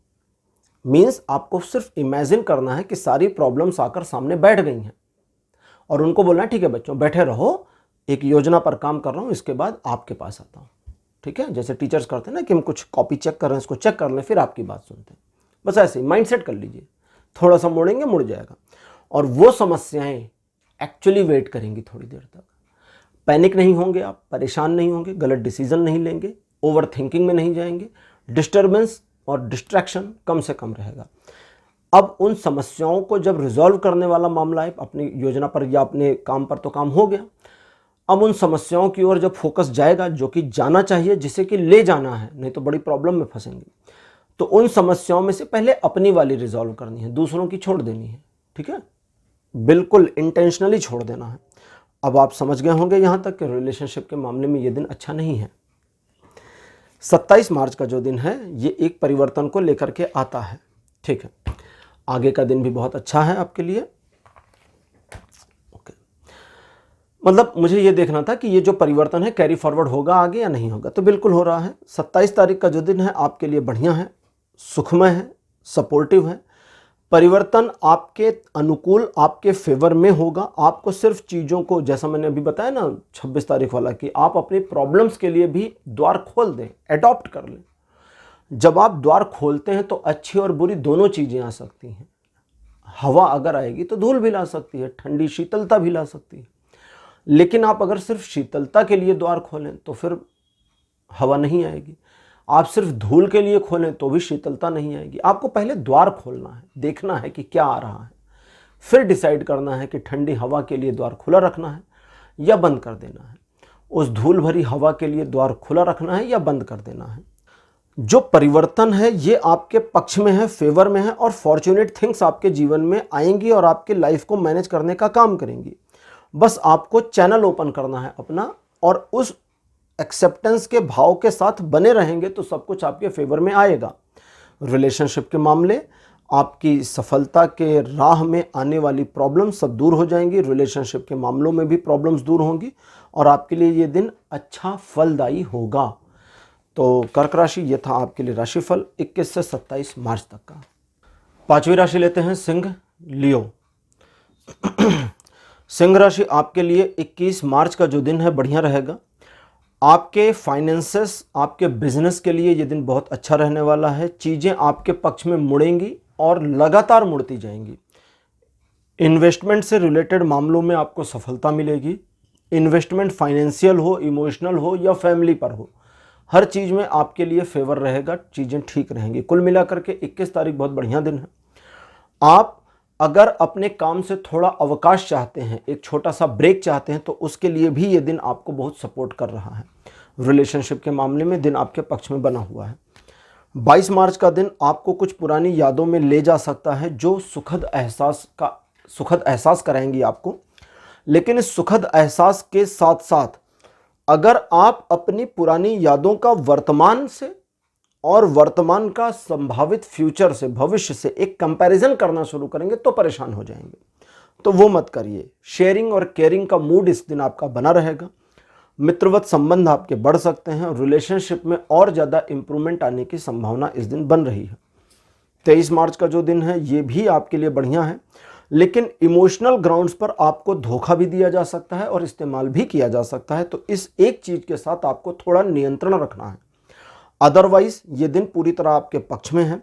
मीन्स आपको सिर्फ इमेजिन करना है कि सारी प्रॉब्लम्स आकर सामने बैठ गई हैं, और उनको बोलना है ठीक है बच्चों, बैठे रहो, एक योजना पर काम कर रहा हूँ, इसके बाद आपके पास आता हूँ। ठीक है, जैसे टीचर्स करते हैं ना कि हम कुछ कॉपी चेक कर रहे हैं, इसको चेक कर लें, फिर आपकी बात सुनते हैं। बस ऐसे ही माइंड सेट कर लीजिए, थोड़ा सा मोड़ेंगे, मुड़ जाएगा। और वो समस्याएं एक्चुअली वेट करेंगी थोड़ी देर तक। पैनिक नहीं होंगे आप, परेशान नहीं होंगे, गलत डिसीजन नहीं लेंगे, ओवर थिंकिंग में नहीं जाएंगे, डिस्टर्बेंस और डिस्ट्रैक्शन कम से कम रहेगा। अब उन समस्याओं को जब रिजॉल्व करने वाला मामला है, अपनी योजना पर या अपने काम पर तो काम हो गया, अब उन समस्याओं की ओर जब फोकस जाएगा, जो कि जाना चाहिए, जिसे कि ले जाना है, नहीं तो बड़ी प्रॉब्लम में फंसेंगे, तो उन समस्याओं में से पहले अपनी वाली रिजॉल्व करनी है, दूसरों की छोड़ देनी है। ठीक है, बिल्कुल इंटेंशनली छोड़ देना है। अब आप समझ गए होंगे यहाँ तक कि रिलेशनशिप के मामले में ये दिन अच्छा नहीं है। 27 मार्च का जो दिन है, ये एक परिवर्तन को लेकर के आता है। ठीक है, आगे का दिन भी बहुत अच्छा है आपके लिए। ओके, मतलब मुझे ये देखना था कि ये जो परिवर्तन है कैरी फॉरवर्ड होगा आगे या नहीं होगा, तो बिल्कुल हो रहा है। 27 तारीख का जो दिन है आपके लिए बढ़िया है, सुखमय है, सपोर्टिव है। परिवर्तन आपके अनुकूल, आपके फेवर में होगा। आपको सिर्फ चीज़ों को, जैसा मैंने अभी बताया ना 26 तारीख वाला, कि आप अपनी प्रॉब्लम्स के लिए भी द्वार खोल दें, अडॉप्ट कर लें। जब आप द्वार खोलते हैं तो अच्छी और बुरी दोनों चीज़ें आ सकती हैं। हवा अगर आएगी तो धूल भी ला सकती है, ठंडी शीतलता भी ला सकती है। लेकिन आप अगर सिर्फ शीतलता के लिए द्वार खोलें तो फिर हवा नहीं आएगी। आप सिर्फ धूल के लिए खोलें तो भी शीतलता नहीं आएगी। आपको पहले द्वार खोलना है, देखना है कि क्या आ रहा है, फिर डिसाइड करना है कि ठंडी हवा के लिए द्वार खुला रखना है या बंद कर देना है। उस धूल भरी हवा के लिए द्वार खुला रखना है या बंद कर देना है। जो परिवर्तन है ये आपके पक्ष में है, फेवर में है, और फॉर्चुनेट थिंग्स आपके जीवन में आएंगी और आपके लाइफ को मैनेज करने का काम करेंगी। बस आपको चैनल ओपन करना है अपना, और उस एक्सेप्टेंस के भाव के साथ बने रहेंगे तो सब कुछ आपके फेवर में आएगा। रिलेशनशिप के मामले, आपकी सफलता के राह में आने वाली प्रॉब्लम सब दूर हो जाएंगी। रिलेशनशिप के मामलों में भी प्रॉब्लम्स दूर होंगी और आपके लिए ये दिन अच्छा फलदायी होगा। तो कर्क राशि, ये था आपके लिए राशिफल 21 से 27 मार्च तक का। पांचवी राशि लेते हैं सिंह, लियो। सिंह राशि आपके लिए 21 मार्च का जो दिन है बढ़िया रहेगा। आपके फाइनेंसेस, आपके बिजनेस के लिए ये दिन बहुत अच्छा रहने वाला है। चीज़ें आपके पक्ष में मुड़ेंगी और लगातार मुड़ती जाएंगी। इन्वेस्टमेंट से रिलेटेड मामलों में आपको सफलता मिलेगी। इन्वेस्टमेंट फाइनेंशियल हो, इमोशनल हो या फैमिली पर हो, हर चीज़ में आपके लिए फेवर रहेगा, चीज़ें ठीक रहेंगी। कुल मिलाकर के 21 तारीख बहुत बढ़िया दिन है। आप अगर अपने काम से थोड़ा अवकाश चाहते हैं, एक छोटा सा ब्रेक चाहते हैं, तो उसके लिए भी ये दिन आपको बहुत सपोर्ट कर रहा है। रिलेशनशिप के मामले में दिन आपके पक्ष में बना हुआ है। 22 मार्च का दिन आपको कुछ पुरानी यादों में ले जा सकता है जो सुखद एहसास कराएंगी आपको। लेकिन इस सुखद एहसास के साथ साथ अगर आप अपनी पुरानी यादों का वर्तमान से और वर्तमान का संभावित फ्यूचर से, भविष्य से एक कंपैरिजन करना शुरू करेंगे तो परेशान हो जाएंगे। तो वो मत करिए। शेयरिंग और केयरिंग का मूड इस दिन आपका बना रहेगा। मित्रवत संबंध आपके बढ़ सकते हैं। रिलेशनशिप में और ज़्यादा इंप्रूवमेंट आने की संभावना इस दिन बन रही है। 23 मार्च का जो दिन है ये भी आपके लिए बढ़िया है, लेकिन इमोशनल ग्राउंड्स पर आपको धोखा भी दिया जा सकता है और इस्तेमाल भी किया जा सकता है। तो इस एक चीज़ के साथ आपको थोड़ा नियंत्रण रखना है। अदरवाइज ये दिन पूरी तरह आपके पक्ष में है।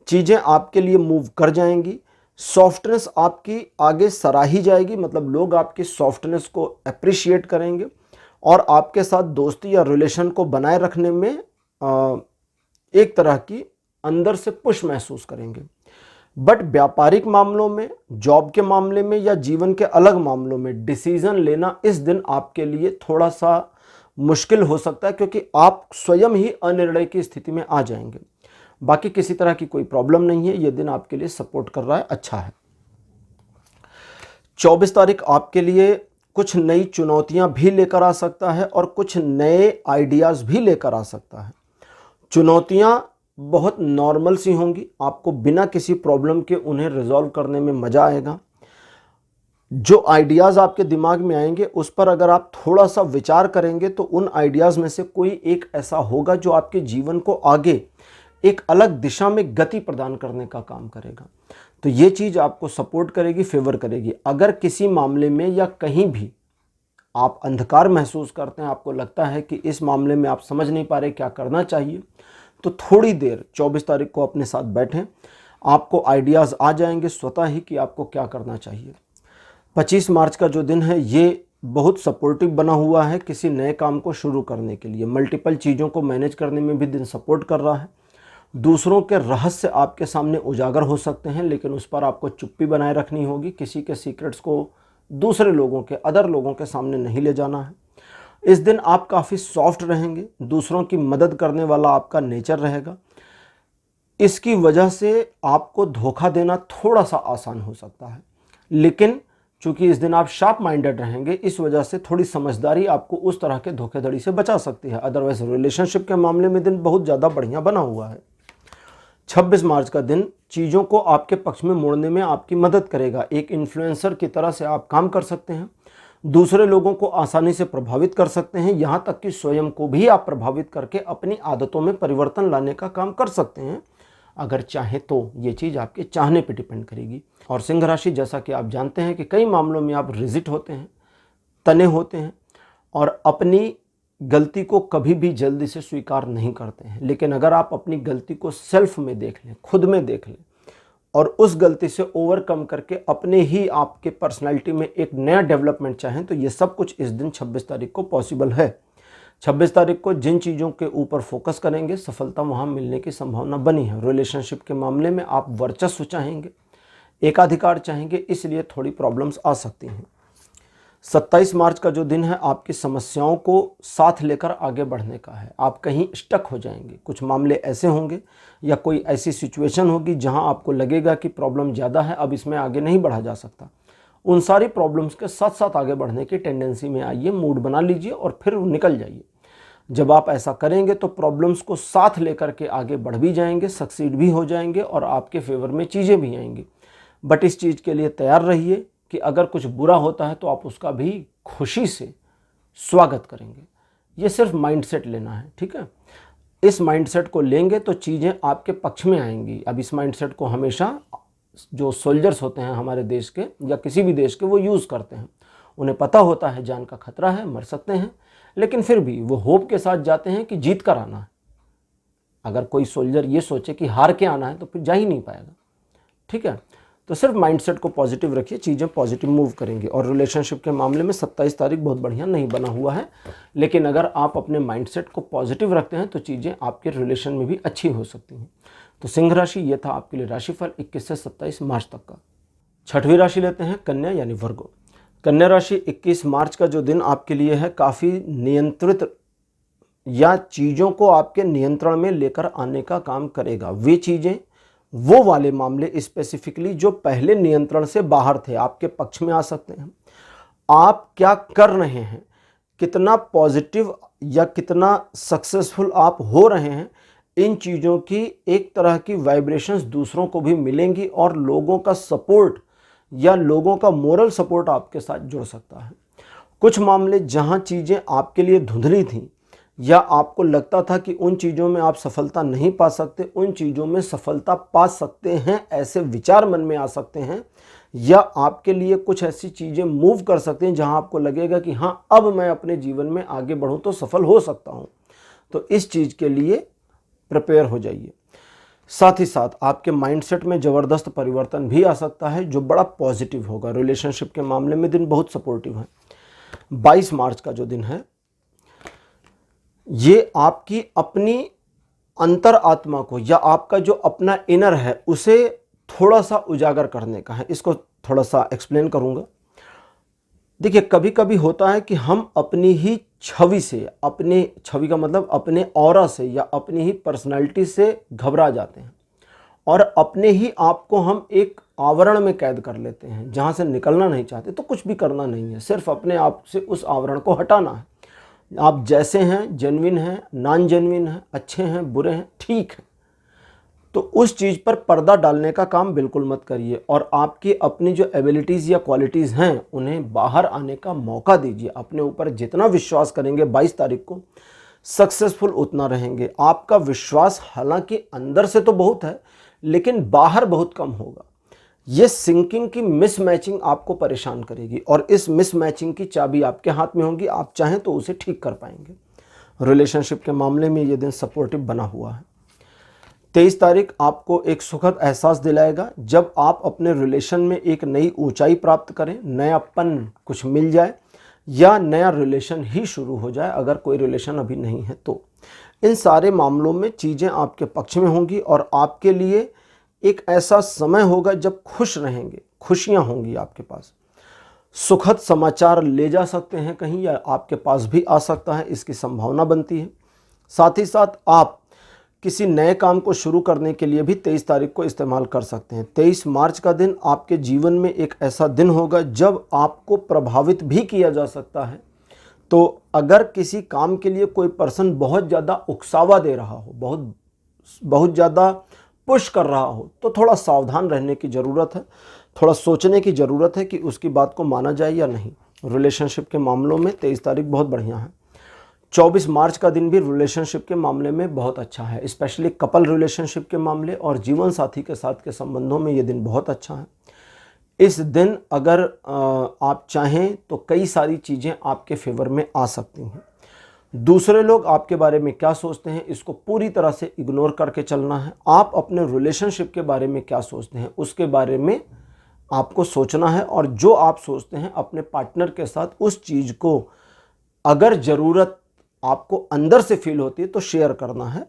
चीज़ें आपके लिए मूव कर जाएंगी। सॉफ्टनेस आपकी आगे सराही जाएगी, मतलब लोग आपकी सॉफ्टनेस को अप्रिशिएट करेंगे और आपके साथ दोस्ती या रिलेशन को बनाए रखने में एक तरह की अंदर से पुश महसूस करेंगे। बट व्यापारिक मामलों में, जॉब के मामले में या जीवन के अलग मामलों में डिसीजन लेना इस दिन आपके लिए थोड़ा सा मुश्किल हो सकता है, क्योंकि आप स्वयं ही अनिर्णय की स्थिति में आ जाएंगे। बाकी किसी तरह की कोई प्रॉब्लम नहीं है। ये दिन आपके लिए सपोर्ट कर रहा है, अच्छा है। 24 तारीख आपके लिए कुछ नई चुनौतियां भी लेकर आ सकता है और कुछ नए आइडियाज़ भी लेकर आ सकता है। चुनौतियां बहुत नॉर्मल सी होंगी, आपको बिना किसी प्रॉब्लम के उन्हें रिजॉल्व करने में मज़ा आएगा। जो आइडियाज़ आपके दिमाग में आएंगे उस पर अगर आप थोड़ा सा विचार करेंगे तो उन आइडियाज़ में से कोई एक ऐसा होगा जो आपके जीवन को आगे एक अलग दिशा में गति प्रदान करने का काम करेगा। तो ये चीज़ आपको सपोर्ट करेगी, फेवर करेगी। अगर किसी मामले में या कहीं भी आप अंधकार महसूस करते हैं, आपको लगता है कि इस मामले में आप समझ नहीं पा रहे क्या करना चाहिए, तो थोड़ी देर 24 तारीख को अपने साथ बैठें, आपको आइडियाज़ आ जाएंगे स्वतः ही कि आपको क्या करना चाहिए। 25 मार्च का जो दिन है ये बहुत सपोर्टिव बना हुआ है किसी नए काम को शुरू करने के लिए। मल्टीपल चीज़ों को मैनेज करने में भी दिन सपोर्ट कर रहा है। दूसरों के रहस्य आपके सामने उजागर हो सकते हैं, लेकिन उस पर आपको चुप्पी बनाए रखनी होगी। किसी के सीक्रेट्स को दूसरे लोगों के, अदर लोगों के सामने नहीं ले जाना है। इस दिन आप काफ़ी सॉफ्ट रहेंगे, दूसरों की मदद करने वाला आपका नेचर रहेगा। इसकी वजह से आपको धोखा देना थोड़ा सा आसान हो सकता है, लेकिन चूंकि इस दिन आप शार्प माइंडेड रहेंगे, इस वजह से थोड़ी समझदारी आपको उस तरह के धोखेधड़ी से बचा सकती है। अदरवाइज रिलेशनशिप के मामले में दिन बहुत ज़्यादा बढ़िया बना हुआ है। 26 मार्च का दिन चीज़ों को आपके पक्ष में मोड़ने में आपकी मदद करेगा। एक इन्फ्लुएंसर की तरह से आप काम कर सकते हैं, दूसरे लोगों को आसानी से प्रभावित कर सकते हैं, यहाँ तक कि स्वयं को भी आप प्रभावित करके अपनी आदतों में परिवर्तन लाने का काम कर सकते हैं। अगर चाहें तो ये चीज़ आपके चाहने पे डिपेंड करेगी। और सिंह राशि, जैसा कि आप जानते हैं कि कई मामलों में आप रिजिट होते हैं, तने होते हैं और अपनी गलती को कभी भी जल्दी से स्वीकार नहीं करते हैं। लेकिन अगर आप अपनी गलती को सेल्फ में देख लें, खुद में देख लें और उस गलती से ओवरकम करके अपने ही आपके पर्सनालिटी में एक नया डेवलपमेंट चाहें, तो ये सब कुछ इस दिन 26 तारीख को पॉसिबल है। 26 तारीख को जिन चीज़ों के ऊपर फोकस करेंगे, सफलता वहाँ मिलने की संभावना बनी है। रिलेशनशिप के मामले में आप वर्चस्व चाहेंगे, एकाधिकार चाहेंगे, इसलिए थोड़ी प्रॉब्लम्स आ सकती हैं। 27 मार्च का जो दिन है आपकी समस्याओं को साथ लेकर आगे बढ़ने का है। आप कहीं स्टक हो जाएंगे, कुछ मामले ऐसे होंगे या कोई ऐसी सिचुएशन होगी जहां आपको लगेगा कि प्रॉब्लम ज़्यादा है, अब इसमें आगे नहीं बढ़ा जा सकता। उन सारी प्रॉब्लम्स के साथ साथ आगे बढ़ने की टेंडेंसी में आइए, मूड बना लीजिए और फिर निकल जाइए। जब आप ऐसा करेंगे तो प्रॉब्लम्स को साथ लेकर के आगे बढ़ भी जाएंगे, सक्सीड भी हो जाएंगे और आपके फेवर में चीज़ें भी आएंगी। बट इस चीज़ के लिए तैयार रहिए कि अगर कुछ बुरा होता है तो आप उसका भी खुशी से स्वागत करेंगे। ये सिर्फ माइंडसेट लेना है, ठीक है। इस माइंडसेट को लेंगे तो चीज़ें आपके पक्ष में आएंगी। अब इस माइंडसेट को हमेशा जो सोल्जर्स होते हैं हमारे देश के या किसी भी देश के, वो यूज़ करते हैं। उन्हें पता होता है जान का खतरा है, मर सकते हैं, लेकिन फिर भी वो होप के साथ जाते हैं कि जीत कर आना है। अगर कोई सोल्जर ये सोचे कि हार के आना है तो फिर जा ही नहीं पाएगा, ठीक है। तो सिर्फ माइंडसेट को पॉजिटिव रखिए, चीज़ें पॉजिटिव मूव करेंगी। और रिलेशनशिप के मामले में 27 तारीख बहुत बढ़िया नहीं बना हुआ है, लेकिन अगर आप अपने माइंडसेट को पॉजिटिव रखते हैं तो चीज़ें आपके रिलेशन में भी अच्छी हो सकती हैं। तो सिंह राशि, ये था आपके लिए राशिफल 21 से 27 मार्च तक का। छठवीं राशि लेते हैं कन्या यानी वर्गो। कन्या राशि 21 मार्च का जो दिन आपके लिए है काफ़ी नियंत्रित या चीज़ों को आपके नियंत्रण में लेकर आने का काम करेगा। वे चीज़ें, वो वाले मामले स्पेसिफिकली जो पहले नियंत्रण से बाहर थे, आपके पक्ष में आ सकते हैं। आप क्या कर रहे हैं, कितना पॉजिटिव या कितना सक्सेसफुल आप हो रहे हैं, इन चीज़ों की एक तरह की वाइब्रेशंस दूसरों को भी मिलेंगी और लोगों का सपोर्ट या लोगों का मोरल सपोर्ट आपके साथ जुड़ सकता है। कुछ मामले जहां चीज़ें आपके लिए धुंधली थीं या आपको लगता था कि उन चीज़ों में आप सफलता नहीं पा सकते, उन चीज़ों में सफलता पा सकते हैं, ऐसे विचार मन में आ सकते हैं। या आपके लिए कुछ ऐसी चीज़ें मूव कर सकते हैं जहां आपको लगेगा कि हाँ, अब मैं अपने जीवन में आगे बढ़ूं तो सफल हो सकता हूं। तो इस चीज़ के लिए प्रिपेयर हो जाइए। साथ ही साथ आपके माइंडसेट में ज़बरदस्त परिवर्तन भी आ सकता है जो बड़ा पॉजिटिव होगा। रिलेशनशिप के मामले में दिन बहुत सपोर्टिव है। 22 मार्च का जो दिन है, ये आपकी अपनी अंतर आत्मा को या आपका जो अपना इनर है उसे थोड़ा सा उजागर करने का है। इसको थोड़ा सा एक्सप्लेन करूंगा। देखिए, कभी कभी होता है कि हम अपनी ही छवि से, अपनी छवि का मतलब अपने ऑरा से या अपनी ही पर्सनालिटी से घबरा जाते हैं और अपने ही आप को हम एक आवरण में कैद कर लेते हैं जहाँ से निकलना नहीं चाहते, तो कुछ भी करना नहीं है, सिर्फ अपने आप से उस आवरण को हटाना है। आप जैसे हैं, जेन्युइन हैं, नॉन जेन्युइन हैं, अच्छे हैं, बुरे हैं, ठीक है, तो उस चीज़ पर पर्दा डालने का काम बिल्कुल मत करिए और आपकी अपनी जो एबिलिटीज़ या क्वालिटीज़ हैं उन्हें बाहर आने का मौका दीजिए। अपने ऊपर जितना विश्वास करेंगे 22 तारीख को सक्सेसफुल उतना रहेंगे। आपका विश्वास हालांकि अंदर से तो बहुत है लेकिन बाहर बहुत कम होगा। ये सिंकिंग की मिसमैचिंग आपको परेशान करेगी और इस मिसमैचिंग की चाबी आपके हाथ में होगी। आप चाहें तो उसे ठीक कर पाएंगे। रिलेशनशिप के मामले में ये दिन सपोर्टिव बना हुआ है। 23 तारीख आपको एक सुखद एहसास दिलाएगा जब आप अपने रिलेशन में एक नई ऊंचाई प्राप्त करें, नयापन कुछ मिल जाए या नया रिलेशन ही शुरू हो जाए। अगर कोई रिलेशन अभी नहीं है तो इन सारे मामलों में चीज़ें आपके पक्ष में होंगी और आपके लिए एक ऐसा समय होगा जब खुश रहेंगे, खुशियां होंगी आपके पास। सुखद समाचार ले जा सकते हैं कहीं या आपके पास भी आ सकता है, इसकी संभावना बनती है। साथ ही साथ आप किसी नए काम को शुरू करने के लिए भी 23 तारीख को इस्तेमाल कर सकते हैं। 23 मार्च का दिन आपके जीवन में एक ऐसा दिन होगा जब आपको प्रभावित भी किया जा सकता है। तो अगर किसी काम के लिए कोई पर्सन बहुत ज़्यादा उकसावा दे रहा हो, बहुत ज़्यादा पुश कर रहा हो, तो थोड़ा सावधान रहने की ज़रूरत है, थोड़ा सोचने की ज़रूरत है कि उसकी बात को माना जाए या नहीं। रिलेशनशिप के मामलों में 23 तारीख बहुत बढ़िया है। 24 मार्च का दिन भी रिलेशनशिप के मामले में बहुत अच्छा है, स्पेशली कपल रिलेशनशिप के मामले और जीवन साथी के साथ के संबंधों में ये दिन बहुत अच्छा है। इस दिन अगर आप चाहें तो कई सारी चीज़ें आपके फेवर में आ सकती हैं। दूसरे लोग आपके बारे में क्या सोचते हैं इसको पूरी तरह से इग्नोर करके चलना है। आप अपने रिलेशनशिप के बारे में क्या सोचते हैं उसके बारे में आपको सोचना है और जो आप सोचते हैं अपने पार्टनर के साथ उस चीज़ को अगर ज़रूरत आपको अंदर से फील होती है तो शेयर करना है।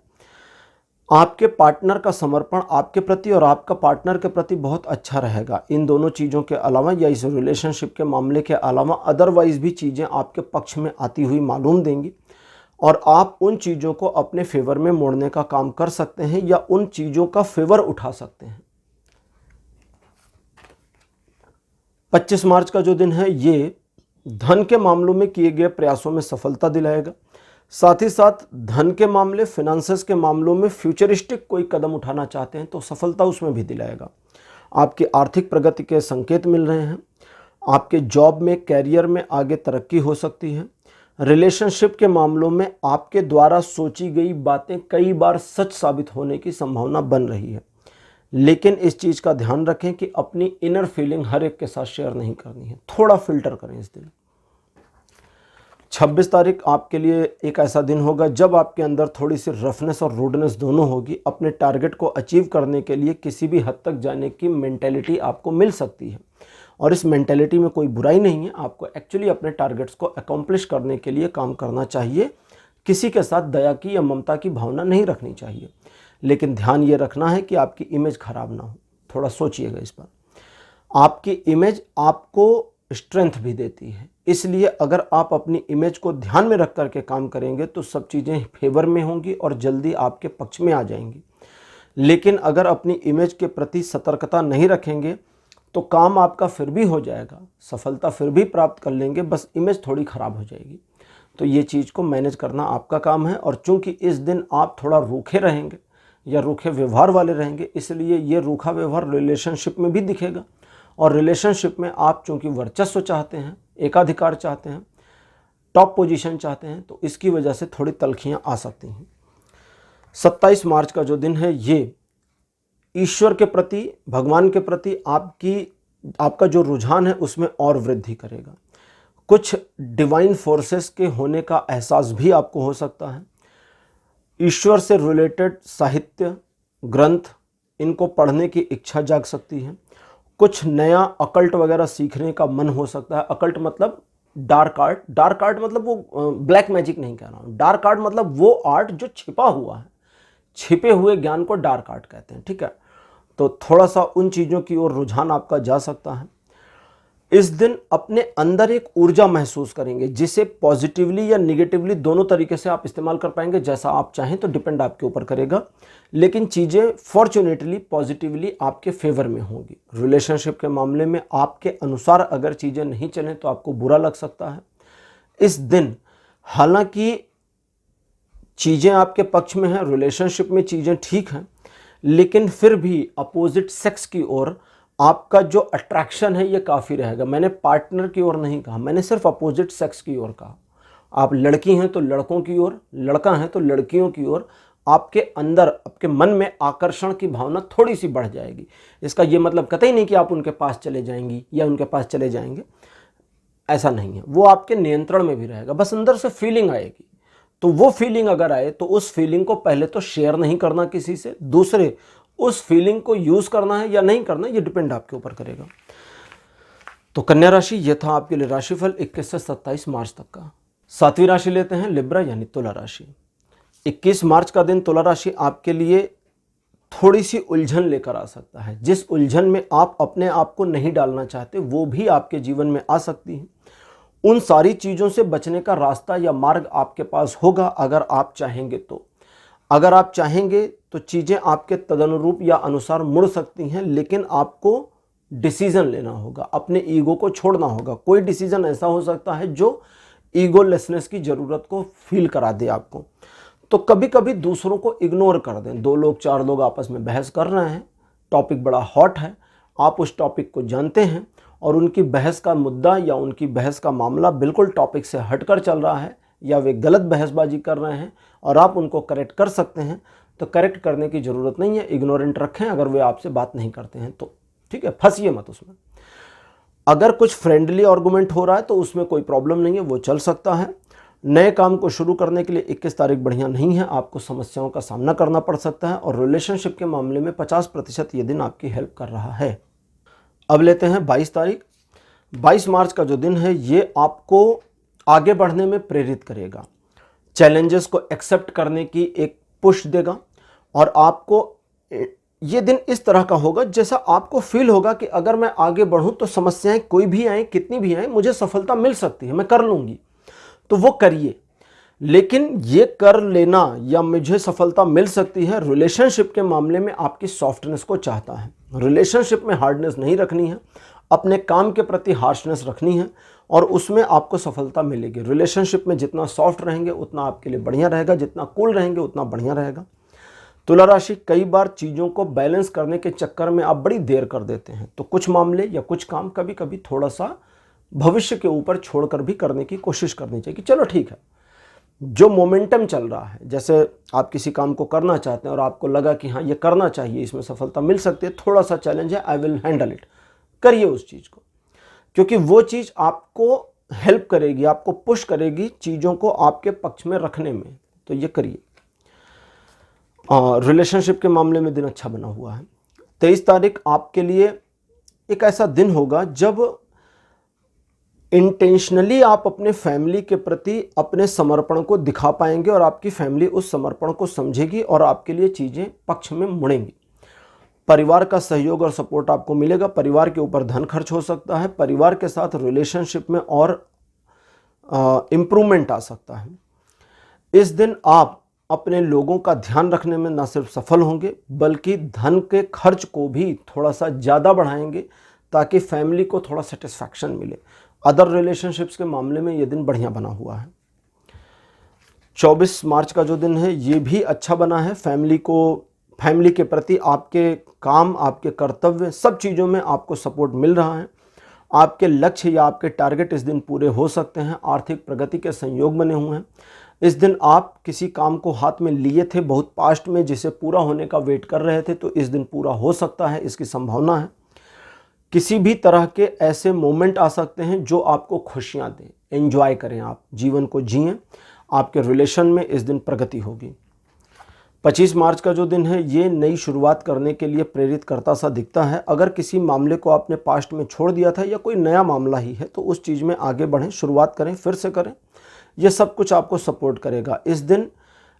आपके पार्टनर का समर्पण आपके प्रति और आपका पार्टनर के प्रति बहुत अच्छा रहेगा। इन दोनों चीज़ों के अलावा या इस रिलेशनशिप के मामले के अलावा अदरवाइज़ भी चीज़ें आपके पक्ष में आती हुई मालूम देंगी और आप उन चीज़ों को अपने फेवर में मोड़ने का काम कर सकते हैं या उन चीज़ों का फेवर उठा सकते हैं। 25 मार्च का जो दिन है ये धन के मामलों में किए गए प्रयासों में सफलता दिलाएगा। साथ ही साथ धन के मामले, फिनेंसेस के मामलों में फ्यूचरिस्टिक कोई कदम उठाना चाहते हैं तो सफलता उसमें भी दिलाएगा। आपकी आर्थिक प्रगति के संकेत मिल रहे हैं। आपके जॉब में, कैरियर में आगे तरक्की हो सकती है। रिलेशनशिप के मामलों में आपके द्वारा सोची गई बातें कई बार सच साबित होने की संभावना बन रही है, लेकिन इस चीज़ का ध्यान रखें कि अपनी इनर फीलिंग हर एक के साथ शेयर नहीं करनी है, थोड़ा फिल्टर करें इस दिन। 26 तारीख आपके लिए एक ऐसा दिन होगा जब आपके अंदर थोड़ी सी रफनेस और रूडनेस दोनों होगी। अपने टारगेट को अचीव करने के लिए किसी भी हद तक जाने की मेंटेलिटी आपको मिल सकती है और इस मेंटेलिटी में कोई बुराई नहीं है। आपको एक्चुअली अपने टारगेट्स को अकम्प्लिश करने के लिए काम करना चाहिए। किसी के साथ दया की या ममता की भावना नहीं रखनी चाहिए, लेकिन ध्यान ये रखना है कि आपकी इमेज खराब ना हो। थोड़ा सोचिएगा इस पर। आपकी इमेज आपको स्ट्रेंथ भी देती है, इसलिए अगर आप अपनी इमेज को ध्यान में रख करके काम करेंगे तो सब चीज़ें फेवर में होंगी और जल्दी आपके पक्ष में आ जाएंगी। लेकिन अगर अपनी इमेज के प्रति सतर्कता नहीं रखेंगे तो काम आपका फिर भी हो जाएगा, सफलता फिर भी प्राप्त कर लेंगे, बस इमेज थोड़ी ख़राब हो जाएगी। तो ये चीज़ को मैनेज करना आपका काम है। और चूंकि इस दिन आप थोड़ा रूखे रहेंगे या रूखे व्यवहार वाले रहेंगे, इसलिए ये रूखा व्यवहार रिलेशनशिप में भी दिखेगा। और रिलेशनशिप में आप चूंकि वर्चस्व चाहते हैं, एकाधिकार चाहते हैं, टॉप पोजीशन चाहते हैं, तो इसकी वजह से थोड़ी तलखियाँ आ सकती हैं। 27 मार्च का जो दिन है ये ईश्वर के प्रति, भगवान के प्रति आपका जो रुझान है उसमें और वृद्धि करेगा। कुछ डिवाइन फोर्सेस के होने का एहसास भी आपको हो सकता है। ईश्वर से रिलेटेड साहित्य, ग्रंथ, इनको पढ़ने की इच्छा जाग सकती है। कुछ नया अकल्ट वगैरह सीखने का मन हो सकता है। अकल्ट मतलब डार्क आर्ट। डार्क आर्ट मतलब वो ब्लैक मैजिक नहीं कह रहा हूँ। डार्क आर्ट मतलब वो आर्ट जो छिपा हुआ है। छिपे हुए ज्ञान को डार्क आर्ट कहते हैं, ठीक है। तो थोड़ा सा उन चीज़ों की ओर रुझान आपका जा सकता है। इस दिन अपने अंदर एक ऊर्जा महसूस करेंगे जिसे पॉजिटिवली या निगेटिवली दोनों तरीके से आप इस्तेमाल कर पाएंगे, जैसा आप चाहें, तो डिपेंड आपके ऊपर करेगा। लेकिन चीज़ें फॉर्चुनेटली पॉजिटिवली आपके फेवर में होंगी। रिलेशनशिप के मामले में आपके अनुसार अगर चीज़ें नहीं चलें तो आपको बुरा लग सकता है। इस दिन हालांकि चीज़ें आपके पक्ष में हैं, रिलेशनशिप में चीज़ें ठीक हैं, लेकिन फिर भी अपोजिट सेक्स की ओर आपका जो अट्रैक्शन है ये काफ़ी रहेगा। मैंने पार्टनर की ओर नहीं कहा, मैंने सिर्फ अपोजिट सेक्स की ओर कहा। आप लड़की हैं तो लड़कों की ओर, लड़का है तो लड़कियों की ओर आपके अंदर, आपके मन में आकर्षण की भावना थोड़ी सी बढ़ जाएगी। इसका ये मतलब कतई नहीं कि आप उनके पास चले जाएंगी या उनके पास चले जाएंगे, ऐसा नहीं है। वो आपके नियंत्रण में भी रहेगा, बस अंदर से फीलिंग आएगी। तो वो फीलिंग अगर आए तो उस फीलिंग को पहले तो शेयर नहीं करना किसी से, दूसरे उस फीलिंग को यूज करना है या नहीं करना ये डिपेंड आपके ऊपर करेगा। तो कन्या राशि, ये था आपके लिए राशिफल 21 से 27 मार्च तक का। सातवीं राशि लेते हैं लिब्रा यानी तुला राशि। 21 मार्च का दिन तुला राशि आपके लिए थोड़ी सी उलझन लेकर आ सकता है। जिस उलझन में आप अपने आप को नहीं डालना चाहते वो भी आपके जीवन में आ सकती है। उन सारी चीज़ों से बचने का रास्ता या मार्ग आपके पास होगा अगर आप चाहेंगे तो। अगर आप चाहेंगे तो चीज़ें आपके तदनुरूप या अनुसार मुड़ सकती हैं, लेकिन आपको डिसीजन लेना होगा, अपने ईगो को छोड़ना होगा। कोई डिसीजन ऐसा हो सकता है जो ईगोलेसनेस की ज़रूरत को फील करा दे आपको। तो कभी कभी दूसरों को इग्नोर कर दें। 2 लोग 4 लोग आपस में बहस कर रहे हैं, टॉपिक बड़ा हॉट है, आप उस टॉपिक को जानते हैं और उनकी बहस का मुद्दा या उनकी बहस का मामला बिल्कुल टॉपिक से हटकर चल रहा है या वे गलत बहसबाजी कर रहे हैं और आप उनको करेक्ट कर सकते हैं, तो करेक्ट करने की ज़रूरत नहीं है, इग्नोरेंट रखें। अगर वे आपसे बात नहीं करते हैं तो ठीक है, फंसिए मत उसमें। अगर कुछ फ्रेंडली आर्गूमेंट हो रहा है तो उसमें कोई प्रॉब्लम नहीं है, वो चल सकता है। नए काम को शुरू करने के लिए 21 तारीख बढ़िया नहीं है, आपको समस्याओं का सामना करना पड़ सकता है। और रिलेशनशिप के मामले में 50% ये दिन आपकी हेल्प कर रहा है। अब लेते हैं 22 तारीख। 22 मार्च का जो दिन है ये आपको आगे बढ़ने में प्रेरित करेगा, चैलेंजेस को एक्सेप्ट करने की एक पुश देगा। और आपको ये दिन इस तरह का होगा जैसा आपको फील होगा कि अगर मैं आगे बढ़ूं तो समस्याएं कोई भी आए, कितनी भी आए, मुझे सफलता मिल सकती है, मैं कर लूंगी। तो वो करिए, लेकिन ये कर लेना या मुझे सफलता मिल सकती है रिलेशनशिप के मामले में आपकी सॉफ्टनेस को चाहता है। रिलेशनशिप में हार्डनेस नहीं रखनी है, अपने काम के प्रति हार्शनेस रखनी है और उसमें आपको सफलता मिलेगी। रिलेशनशिप में जितना सॉफ्ट रहेंगे उतना आपके लिए बढ़िया रहेगा, जितना कूल रहेंगे उतना बढ़िया रहेगा। तुला राशि, कई बार चीज़ों को बैलेंस करने के चक्कर में आप बड़ी देर कर देते हैं, तो कुछ मामले या कुछ काम कभी कभी थोड़ा सा भविष्य के ऊपर छोड़कर भी करने की कोशिश करनी चाहिए कि चलो ठीक है, जो मोमेंटम चल रहा है, जैसे आप किसी काम को करना चाहते हैं और आपको लगा कि हाँ ये करना चाहिए, इसमें सफलता मिल सकती है, थोड़ा सा चैलेंज है, आई विल हैंडल इट, करिए उस चीज़ को, क्योंकि वो चीज़ आपको हेल्प करेगी, आपको पुश करेगी चीज़ों को आपके पक्ष में रखने में, तो ये करिए। रिलेशनशिप के मामले में दिन अच्छा बना हुआ है। 23 तारीख आपके लिए एक ऐसा दिन होगा जब इंटेंशनली आप अपने फैमिली के प्रति अपने समर्पण को दिखा पाएंगे और आपकी फैमिली उस समर्पण को समझेगी और आपके लिए चीज़ें पक्ष में मुड़ेंगी। परिवार का सहयोग और सपोर्ट आपको मिलेगा। परिवार के ऊपर धन खर्च हो सकता है। परिवार के साथ रिलेशनशिप में और इम्प्रूवमेंट आ सकता है। इस दिन आप अपने लोगों का ध्यान रखने में न सिर्फ सफल होंगे बल्कि धन के खर्च को भी थोड़ा सा ज़्यादा बढ़ाएंगे ताकि फैमिली को थोड़ा सेटिस्फैक्शन मिले। अदर रिलेशनशिप्स के मामले में ये दिन बढ़िया बना हुआ है। 24 मार्च का जो दिन है ये भी अच्छा बना है। फैमिली के प्रति आपके काम, आपके कर्तव्य, सब चीज़ों में आपको सपोर्ट मिल रहा है। आपके लक्ष्य या आपके टारगेट इस दिन पूरे हो सकते हैं। आर्थिक प्रगति के संयोग बने हुए हैं। इस दिन आप किसी काम को हाथ में लिए थे बहुत पास्ट में, जिसे पूरा होने का वेट कर रहे थे, तो इस दिन पूरा हो सकता है, इसकी संभावना है। किसी भी तरह के ऐसे मोमेंट आ सकते हैं जो आपको खुशियां दें। एंजॉय करें, आप जीवन को जिएं। आपके रिलेशन में इस दिन प्रगति होगी। 25 मार्च का जो दिन है ये नई शुरुआत करने के लिए प्रेरित करता सा दिखता है। अगर किसी मामले को आपने पास्ट में छोड़ दिया था या कोई नया मामला ही है तो उस चीज़ में आगे बढ़ें, शुरुआत करें, फिर से करें। यह सब कुछ आपको सपोर्ट करेगा। इस दिन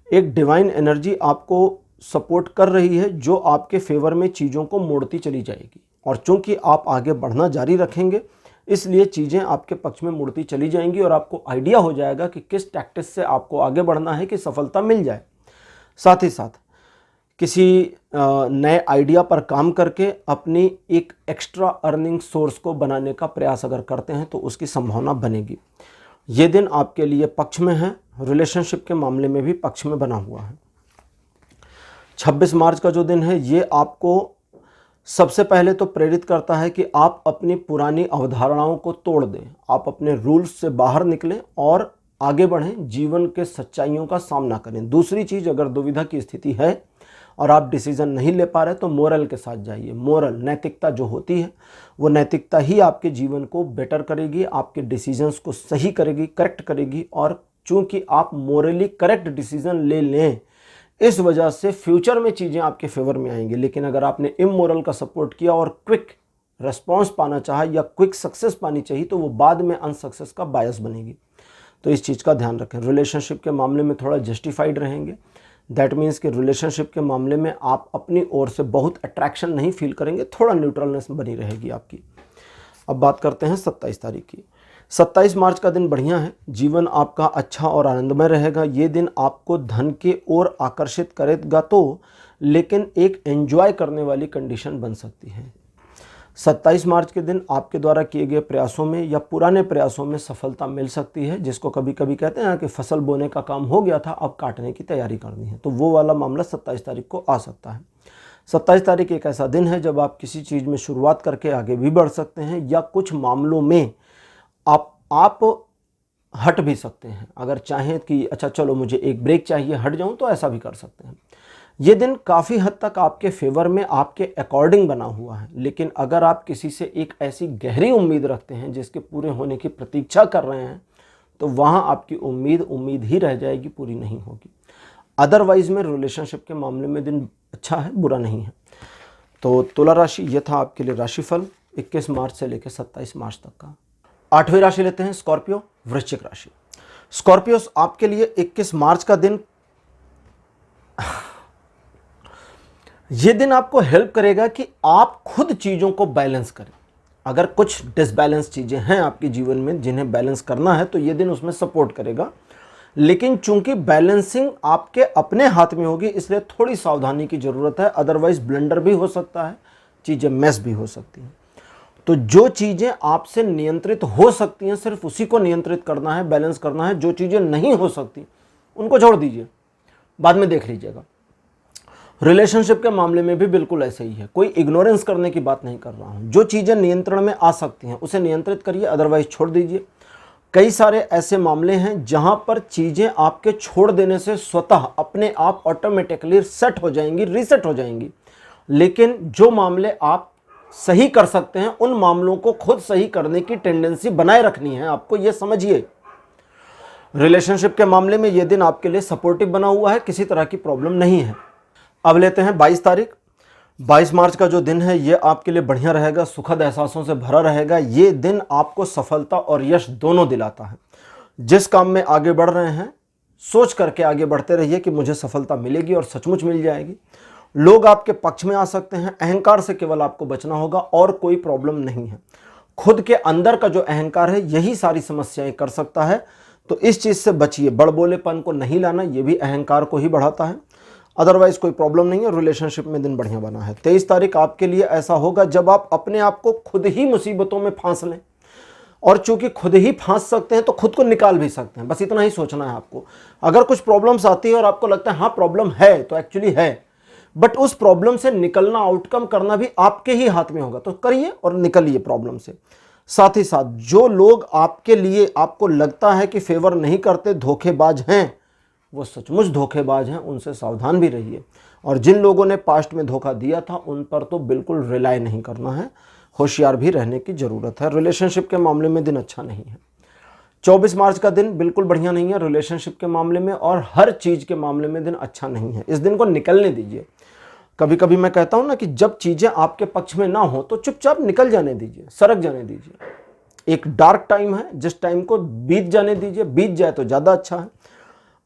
एक डिवाइन एनर्जी आपको सपोर्ट कर रही है जो आपके फेवर में चीज़ों को मोड़ती चली जाएगी। और चूंकि आप आगे बढ़ना जारी रखेंगे इसलिए चीज़ें आपके पक्ष में मुड़ती चली जाएंगी और आपको आइडिया हो जाएगा कि किस टैक्टिस से आपको आगे बढ़ना है कि सफलता मिल जाए। साथ ही साथ किसी नए आइडिया पर काम करके अपनी एक एक्स्ट्रा अर्निंग सोर्स को बनाने का प्रयास अगर करते हैं तो उसकी संभावना बनेगी। ये दिन आपके लिए पक्ष में है, रिलेशनशिप के मामले में भी पक्ष में बना हुआ है। 26 मार्च का जो दिन है ये आपको सबसे पहले तो प्रेरित करता है कि आप अपनी पुरानी अवधारणाओं को तोड़ दें, आप अपने रूल्स से बाहर निकलें और आगे बढ़ें, जीवन के सच्चाइयों का सामना करें। दूसरी चीज़, अगर दुविधा की स्थिति है और आप डिसीजन नहीं ले पा रहे तो मोरल के साथ जाइए। मोरल, नैतिकता जो होती है वो नैतिकता ही आपके जीवन को बेटर करेगी, आपके डिसीजंस को सही करेगी, करेक्ट करेगी। और चूंकि आप मोरली करेक्ट डिसीजन ले लें, इस वजह से फ्यूचर में चीज़ें आपके फेवर में आएंगी। लेकिन अगर आपने इमोरल का सपोर्ट किया और क्विक रेस्पॉन्स पाना चाहा या क्विक सक्सेस पानी चाहिए तो वो बाद में अनसक्सेस का बायस बनेगी। तो इस चीज़ का ध्यान रखें। रिलेशनशिप के मामले में थोड़ा जस्टिफाइड रहेंगे। दैट मीन्स कि रिलेशनशिप के मामले में आप अपनी ओर से बहुत अट्रैक्शन नहीं फील करेंगे, थोड़ा न्यूट्रलनेस बनी रहेगी आपकी। अब बात करते हैं 27 तारीख की। 27 मार्च का दिन बढ़िया है, जीवन आपका अच्छा और आनंदमय रहेगा। ये दिन आपको धन की ओर आकर्षित करेगा तो, लेकिन एक एंजॉय करने वाली कंडीशन बन सकती है। 27 मार्च के दिन आपके द्वारा किए गए प्रयासों में या पुराने प्रयासों में सफलता मिल सकती है, जिसको कभी कभी कहते हैं कि फसल बोने का काम हो गया था, अब काटने की तैयारी करनी है। तो वो वाला मामला 27 तारीख को आ सकता है। 27 तारीख एक ऐसा दिन है जब आप किसी चीज़ में शुरुआत करके आगे भी बढ़ सकते हैं या कुछ मामलों में आप हट भी सकते हैं। अगर चाहें कि अच्छा चलो मुझे एक ब्रेक चाहिए, हट जाऊं, तो ऐसा भी कर सकते हैं। ये दिन काफ़ी हद तक आपके फेवर में, आपके अकॉर्डिंग बना हुआ है। लेकिन अगर आप किसी से एक ऐसी गहरी उम्मीद रखते हैं जिसके पूरे होने की प्रतीक्षा कर रहे हैं, तो वहाँ आपकी उम्मीद ही रह जाएगी, पूरी नहीं होगी। अदरवाइज में रिलेशनशिप के मामले में दिन अच्छा है, बुरा नहीं है। तो तुला राशि, ये था आपके लिए राशिफल 21 मार्च से लेकर 27 मार्च तक का। 8वीं राशि लेते हैं स्कॉर्पियो, वृश्चिक राशि। स्कॉर्पियोस, आपके लिए 21 मार्च का दिन ये दिन आपको हेल्प करेगा कि आप खुद चीज़ों को बैलेंस करें। अगर कुछ डिसबैलेंस चीज़ें हैं आपके जीवन में जिन्हें बैलेंस करना है तो ये दिन उसमें सपोर्ट करेगा। लेकिन चूंकि बैलेंसिंग आपके अपने हाथ में होगी, इसलिए थोड़ी सावधानी की ज़रूरत है। अदरवाइज ब्लंडर भी हो सकता है, चीज़ें मेस भी हो सकती हैं। तो जो चीज़ें आपसे नियंत्रित हो सकती हैं सिर्फ उसी को नियंत्रित करना है, बैलेंस करना है। जो चीज़ें नहीं हो सकती उनको छोड़ दीजिए, बाद में देख लीजिएगा। रिलेशनशिप के मामले में भी बिल्कुल ऐसे ही है, कोई इग्नोरेंस करने की बात नहीं कर रहा हूँ। जो चीज़ें नियंत्रण में आ सकती हैं उसे नियंत्रित करिए, अदरवाइज छोड़ दीजिए। कई सारे ऐसे मामले हैं जहाँ पर चीज़ें आपके छोड़ देने से स्वतः अपने आप ऑटोमेटिकली सेट हो जाएंगी, रीसेट हो जाएंगी। लेकिन जो मामले आप सही कर सकते हैं उन मामलों को खुद सही करने की टेंडेंसी बनाए रखनी है आपको, ये समझिए। रिलेशनशिप के मामले में यह दिन आपके लिए सपोर्टिव बना हुआ है, किसी तरह की प्रॉब्लम नहीं है। अब लेते हैं 22 तारीख। 22 मार्च का जो दिन है ये आपके लिए बढ़िया रहेगा, सुखद एहसासों से भरा रहेगा। ये दिन आपको सफलता और यश दोनों दिलाता है। जिस काम में आगे बढ़ रहे हैं सोच करके आगे बढ़ते रहिए कि मुझे सफलता मिलेगी, और सचमुच मिल जाएगी। लोग आपके पक्ष में आ सकते हैं, अहंकार से केवल आपको बचना होगा और कोई प्रॉब्लम नहीं है। खुद के अंदर का जो अहंकार है यही सारी समस्याएं कर सकता है, तो इस चीज़ से बचिए। बड़बोलेपन को नहीं लाना, ये भी अहंकार को ही बढ़ाता है। अदरवाइज कोई प्रॉब्लम नहीं है। रिलेशनशिप में दिन बढ़िया बना है। 23 तारीख आपके लिए ऐसा होगा जब आप अपने आप को खुद ही मुसीबतों में फांस लें, और चूंकि खुद ही फांस सकते हैं तो खुद को निकाल भी सकते हैं। बस इतना ही सोचना है आपको। अगर कुछ प्रॉब्लम्स आती है और आपको लगता है हाँ प्रॉब्लम है, तो एक्चुअली है, बट उस प्रॉब्लम से निकलना, आउटकम करना भी आपके ही हाथ में होगा। तो करिए और निकलिए प्रॉब्लम से। साथ ही साथ जो लोग आपके लिए, आपको लगता है कि फेवर नहीं करते, धोखेबाज हैं, वो सचमुच धोखेबाज हैं, उनसे सावधान भी रहिए। और जिन लोगों ने पास्ट में धोखा दिया था उन पर तो बिल्कुल रिलाय नहीं करना है, होशियार भी रहने की ज़रूरत है। रिलेशनशिप के मामले में दिन अच्छा नहीं है। 24 मार्च का दिन बिल्कुल बढ़िया नहीं है रिलेशनशिप के मामले में, और हर चीज़ के मामले में दिन अच्छा नहीं है। इस दिन को निकलने दीजिए। कभी कभी मैं कहता हूँ ना कि जब चीज़ें आपके पक्ष में ना हो तो चुपचाप निकल जाने दीजिए, सरक जाने दीजिए। एक डार्क टाइम है, जिस टाइम को बीत जाने दीजिए। बीत जाए तो ज़्यादा अच्छा है।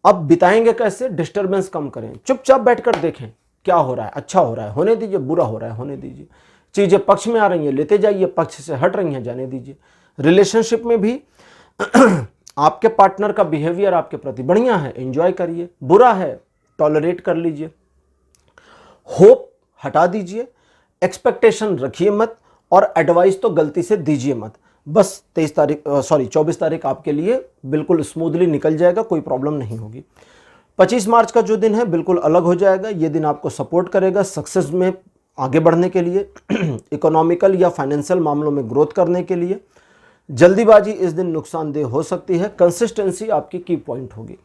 अब बिताएंगे कैसे? डिस्टर्बेंस कम करें, चुपचाप बैठकर देखें क्या हो रहा है। अच्छा हो रहा है होने दीजिए, बुरा हो रहा है होने दीजिए। चीज़ें पक्ष में आ रही हैं लेते जाइए, पक्ष से हट रही हैं जाने दीजिए। रिलेशनशिप में भी आपके पार्टनर का बिहेवियर आपके प्रति बढ़िया है, एंजॉय करिए, बुरा है टॉलरेट कर लीजिए, होप हटा दीजिए, एक्सपेक्टेशन रखिए मत, और एडवाइस तो गलती से दीजिए मत। बस 24 तारीख आपके लिए बिल्कुल स्मूथली निकल जाएगा, कोई प्रॉब्लम नहीं होगी। 25 मार्च का जो दिन है बिल्कुल अलग हो जाएगा। ये दिन आपको सपोर्ट करेगा सक्सेस में आगे बढ़ने के लिए, इकोनॉमिकल या फाइनेंशियल मामलों में ग्रोथ करने के लिए। जल्दीबाजी इस दिन नुकसानदेह हो सकती है। कंसिस्टेंसी आपकी की पॉइंट होगी।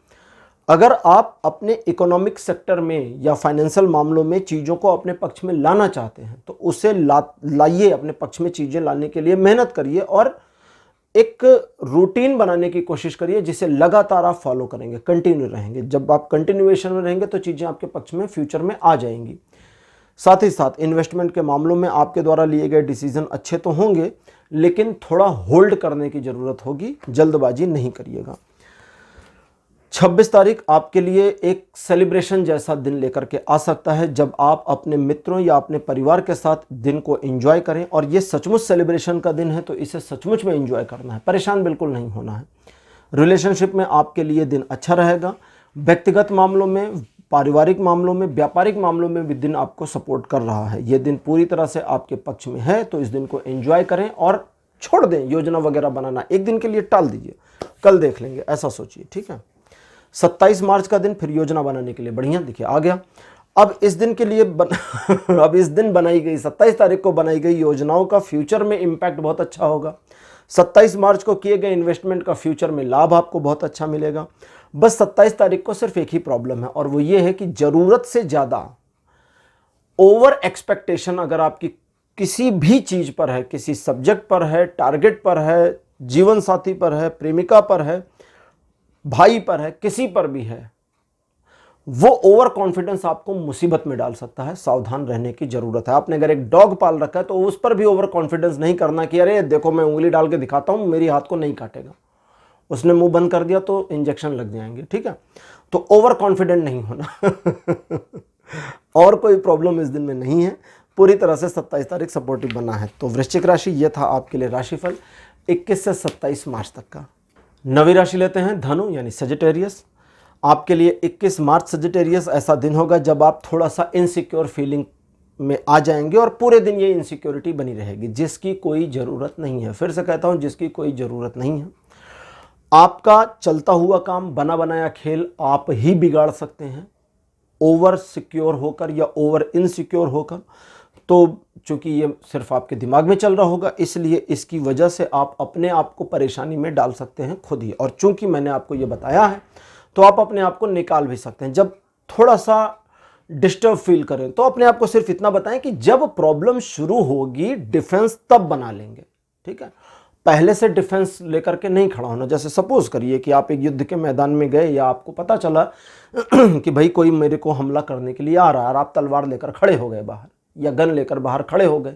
अगर आप अपने इकोनॉमिक सेक्टर में या फाइनेंशियल मामलों में चीज़ों को अपने पक्ष में लाना चाहते हैं तो उसे लाइए, अपने पक्ष में चीज़ें लाने के लिए मेहनत करिए और एक रूटीन बनाने की कोशिश करिए जिसे लगातार आप फॉलो करेंगे, कंटिन्यू रहेंगे। जब आप कंटिन्यूएशन में रहेंगे तो चीज़ें आपके पक्ष में फ्यूचर में आ जाएंगी। साथ ही साथ इन्वेस्टमेंट के मामलों में आपके द्वारा लिए गए डिसीजन अच्छे तो होंगे, लेकिन थोड़ा होल्ड करने की ज़रूरत होगी, जल्दबाजी नहीं करिएगा। 26 तारीख आपके लिए एक सेलिब्रेशन जैसा दिन लेकर के आ सकता है, जब आप अपने मित्रों या अपने परिवार के साथ दिन को एंजॉय करें। और ये सचमुच सेलिब्रेशन का दिन है तो इसे सचमुच में एंजॉय करना है, परेशान बिल्कुल नहीं होना है। रिलेशनशिप में आपके लिए दिन अच्छा रहेगा। व्यक्तिगत मामलों में, पारिवारिक मामलों में, व्यापारिक मामलों में भी दिन आपको सपोर्ट कर रहा है। ये दिन पूरी तरह से आपके पक्ष में है, तो इस दिन को एंजॉय करें और छोड़ दें योजना वगैरह बनाना, एक दिन के लिए टाल दीजिए, कल देख लेंगे, ऐसा सोचिए, ठीक है। 27 मार्च का दिन फिर योजना बनाने के लिए बढ़िया देखिए आ गया। अब इस दिन के लिए अब इस दिन बनाई गई 27 तारीख को बनाई गई योजनाओं का फ्यूचर में इम्पैक्ट बहुत अच्छा होगा। 27 मार्च को किए गए इन्वेस्टमेंट का फ्यूचर में लाभ आपको बहुत अच्छा मिलेगा। बस 27 तारीख को सिर्फ एक ही प्रॉब्लम है, और वो ये है कि ज़रूरत से ज़्यादा ओवर एक्सपेक्टेशन अगर आपकी किसी भी चीज़ पर है, किसी सब्जेक्ट पर है, टारगेट पर है, जीवन साथी पर है, प्रेमिका पर है, भाई पर है, किसी पर भी है, वो ओवर कॉन्फिडेंस आपको मुसीबत में डाल सकता है। सावधान रहने की जरूरत है। आपने अगर एक डॉग पाल रखा है तो उस पर भी ओवर कॉन्फिडेंस नहीं करना कि अरे देखो मैं उंगली डाल के दिखाता हूं, मेरी हाथ को नहीं काटेगा। उसने मुंह बंद कर दिया तो इंजेक्शन लग जाएंगे, ठीक है। तो ओवर कॉन्फिडेंट नहीं होना। और कोई प्रॉब्लम इस दिन में नहीं है, पूरी तरह से 27 तारीख सपोर्टिव बना है। तो वृश्चिक राशि, ये था आपके लिए राशिफल 21 से 27 मार्च तक का। नवी राशि लेते हैं धनु यानी सजिटेरियस। आपके लिए 21 मार्च सजिटेरियस ऐसा दिन होगा जब आप थोड़ा सा इनसिक्योर फीलिंग में आ जाएंगे और पूरे दिन ये इनसिक्योरिटी बनी रहेगी, जिसकी कोई ज़रूरत नहीं है। फिर से कहता हूँ, जिसकी कोई ज़रूरत नहीं है। आपका चलता हुआ काम, बना बनाया खेल आप ही बिगाड़ सकते हैं, ओवर सिक्योर होकर या ओवर इनसिक्योर होकर। तो चूंकि ये सिर्फ आपके दिमाग में चल रहा होगा, इसलिए इसकी वजह से आप अपने आप को परेशानी में डाल सकते हैं खुद ही। और चूंकि मैंने आपको ये बताया है तो आप अपने आप को निकाल भी सकते हैं। जब थोड़ा सा डिस्टर्ब फील करें तो अपने आप को सिर्फ इतना बताएं कि जब प्रॉब्लम शुरू होगी डिफेंस तब बना लेंगे, ठीक है। पहले से डिफेंस लेकर के नहीं खड़ा होना। जैसे सपोज करिए कि आप एक युद्ध के मैदान में गए या आपको पता चला कि भाई कोई मेरे को हमला करने के लिए आ रहा है और आप तलवार लेकर खड़े हो गए बाहर या गन लेकर बाहर खड़े हो गए,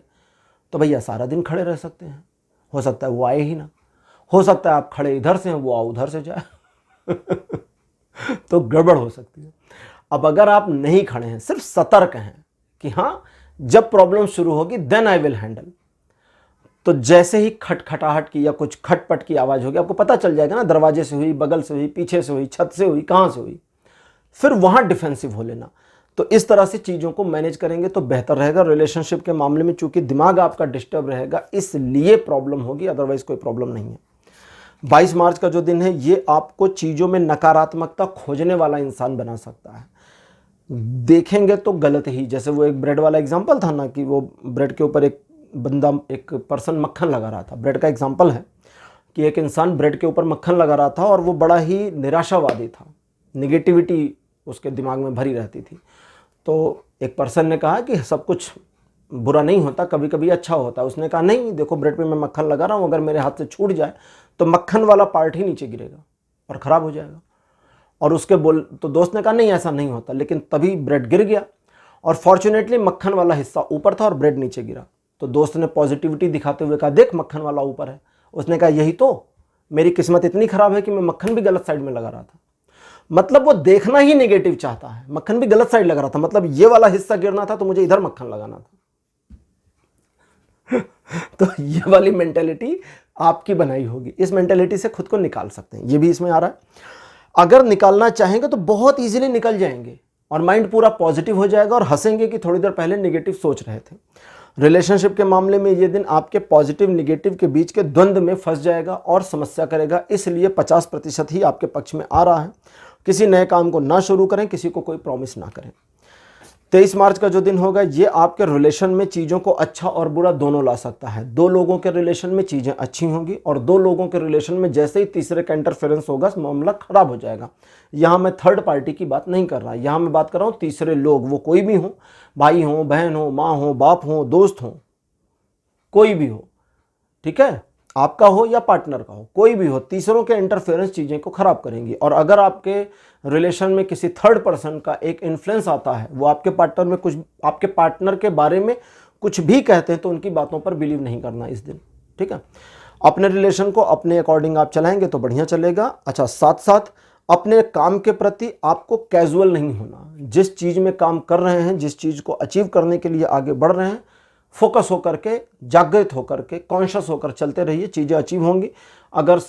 तो भैया सारा दिन खड़े रह सकते हैं। हो सकता है वो आए ही ना, हो सकता है आप खड़े इधर से हैं, वो आ उधर से जाए। तो गड़बड़ हो सकती है। अब अगर आप नहीं खड़े हैं, सिर्फ सतर्क हैं कि हाँ जब प्रॉब्लम शुरू होगी देन आई विल हैंडल, तो जैसे ही खटखटाहट की या कुछ खटपट की आवाज़ होगी आपको पता चल जाएगा ना, दरवाजे से हुई, बगल से हुई, पीछे से हुई, छत से हुई, कहाँ से हुई, फिर वहाँ डिफेंसिव हो लेना। तो इस तरह से चीज़ों को मैनेज करेंगे तो बेहतर रहेगा। रिलेशनशिप के मामले में चूंकि दिमाग आपका डिस्टर्ब रहेगा इसलिए प्रॉब्लम होगी, अदरवाइज कोई प्रॉब्लम नहीं है। 22 मार्च का जो दिन है ये आपको चीज़ों में नकारात्मकता खोजने वाला इंसान बना सकता है। देखेंगे तो गलत ही, जैसे वो एक ब्रेड वाला एग्जाम्पल था ना कि वो ब्रेड के ऊपर एक पर्सन मक्खन लगा रहा था। ब्रेड का एग्जाम्पल है कि एक इंसान ब्रेड के ऊपर मक्खन लगा रहा था और वो बड़ा ही निराशावादी था, निगेटिविटी उसके दिमाग में भरी रहती थी। तो एक पर्सन ने कहा कि सब कुछ बुरा नहीं होता, कभी कभी अच्छा होता है। उसने कहा नहीं देखो, ब्रेड पे मैं मक्खन लगा रहा हूँ, अगर मेरे हाथ से छूट जाए तो मक्खन वाला पार्ट ही नीचे गिरेगा और ख़राब हो जाएगा। और तो दोस्त ने कहा नहीं ऐसा नहीं होता, लेकिन तभी ब्रेड गिर गया और फॉर्चुनेटली मक्खन वाला हिस्सा ऊपर था और ब्रेड नीचे गिरा। तो दोस्त ने पॉजिटिविटी दिखाते हुए कहा देख मक्खन वाला ऊपर है। उसने कहा यही तो, मेरी किस्मत इतनी ख़राब है कि मैं मक्खन भी गलत साइड में लगा रहा था। मतलब वो देखना ही नेगेटिव चाहता है, मक्खन भी गलत साइड लगा रहा था, मतलब ये वाला हिस्सा गिरना था तो मुझे इधर मक्खन लगाना था। तो ये वाली मेंटेलिटी आपकी बनाई होगी। इस मेंटेलिटी से खुद को निकाल सकते हैं, ये भी इसमें आ रहा है। अगर निकालना चाहेंगे तो बहुत इजीली निकल जाएंगे और माइंड पूरा पॉजिटिव हो जाएगा और हंसेंगे कि थोड़ी देर पहले नेगेटिव सोच रहे थे। रिलेशनशिप के मामले में ये दिन आपके पॉजिटिव निगेटिव के बीच के द्वंद्व में फंस जाएगा और समस्या करेगा, इसलिए 50% ही आपके पक्ष में आ रहा है। किसी नए काम को ना शुरू करें, किसी को कोई प्रॉमिस ना करें। 23 मार्च का जो दिन होगा ये आपके रिलेशन में चीज़ों को अच्छा और बुरा दोनों ला सकता है। 2 लोगों के रिलेशन में चीज़ें अच्छी होंगी और 2 लोगों के रिलेशन में जैसे ही तीसरे का इंटरफेरेंस होगा मामला खराब हो जाएगा। यहाँ मैं थर्ड पार्टी की बात नहीं कर रहा, यहाँ मैं बात कर रहा हूँ तीसरे लोग, वो कोई भी हो, भाई हो, बहन हो, माँ हो, बाप हो, दोस्त हो, कोई भी हो, ठीक है, आपका हो या पार्टनर का हो, कोई भी हो, तीसरों के इंटरफेरेंस चीज़ें को ख़राब करेंगी। और अगर आपके रिलेशन में किसी थर्ड पर्सन का एक इन्फ्लुएंस आता है, वो आपके पार्टनर के बारे में कुछ भी कहते हैं, तो उनकी बातों पर बिलीव नहीं करना इस दिन, ठीक है। अपने रिलेशन को अपने अकॉर्डिंग आप चलाएंगे तो बढ़िया चलेगा। अच्छा, साथ साथ अपने काम के प्रति आपको कैजुअल नहीं होना। जिस चीज़ में काम कर रहे हैं, जिस चीज़ को अचीव करने के लिए आगे बढ़ रहे हैं, फोकस होकर के, जागृत होकर के, कॉन्शियस होकर चलते रहिए, चीज़ें अचीव होंगी। अगर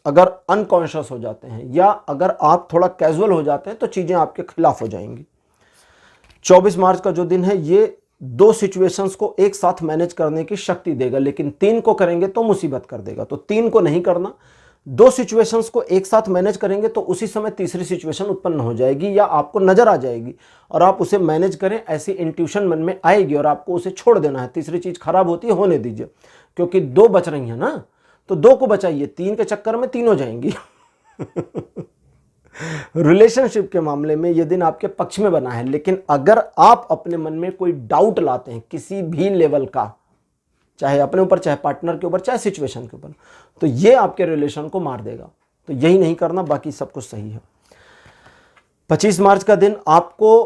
अगर अनकॉन्शियस हो जाते हैं या अगर आप थोड़ा कैजुअल हो जाते हैं तो चीज़ें आपके खिलाफ हो जाएंगी। 24 मार्च का जो दिन है ये 2 सिचुएशंस को एक साथ मैनेज करने की शक्ति देगा, लेकिन 3 को करेंगे तो मुसीबत कर देगा। तो 3 को नहीं करना। 2 सिचुएशंस को एक साथ मैनेज करेंगे तो उसी समय तीसरी सिचुएशन उत्पन्न हो जाएगी या आपको नजर आ जाएगी और आप उसे मैनेज करें, ऐसी इंट्यूशन मन में आएगी और आपको उसे छोड़ देना है। तीसरी चीज खराब होती है, होने दीजिए, क्योंकि 2 बच रही हैं ना, तो 2 को बचाइए, 3 के चक्कर में 3 हो जाएंगी। रिलेशनशिप के मामले में यह दिन आपके पक्ष में बना है, लेकिन अगर आप अपने मन में कोई डाउट लाते हैं किसी भी लेवल का, चाहे अपने ऊपर, चाहे पार्टनर के ऊपर, चाहे सिचुएशन के ऊपर, तो ये आपके रिलेशन को मार देगा। तो यही नहीं करना, बाकी सब कुछ सही है। 25 मार्च का दिन आपको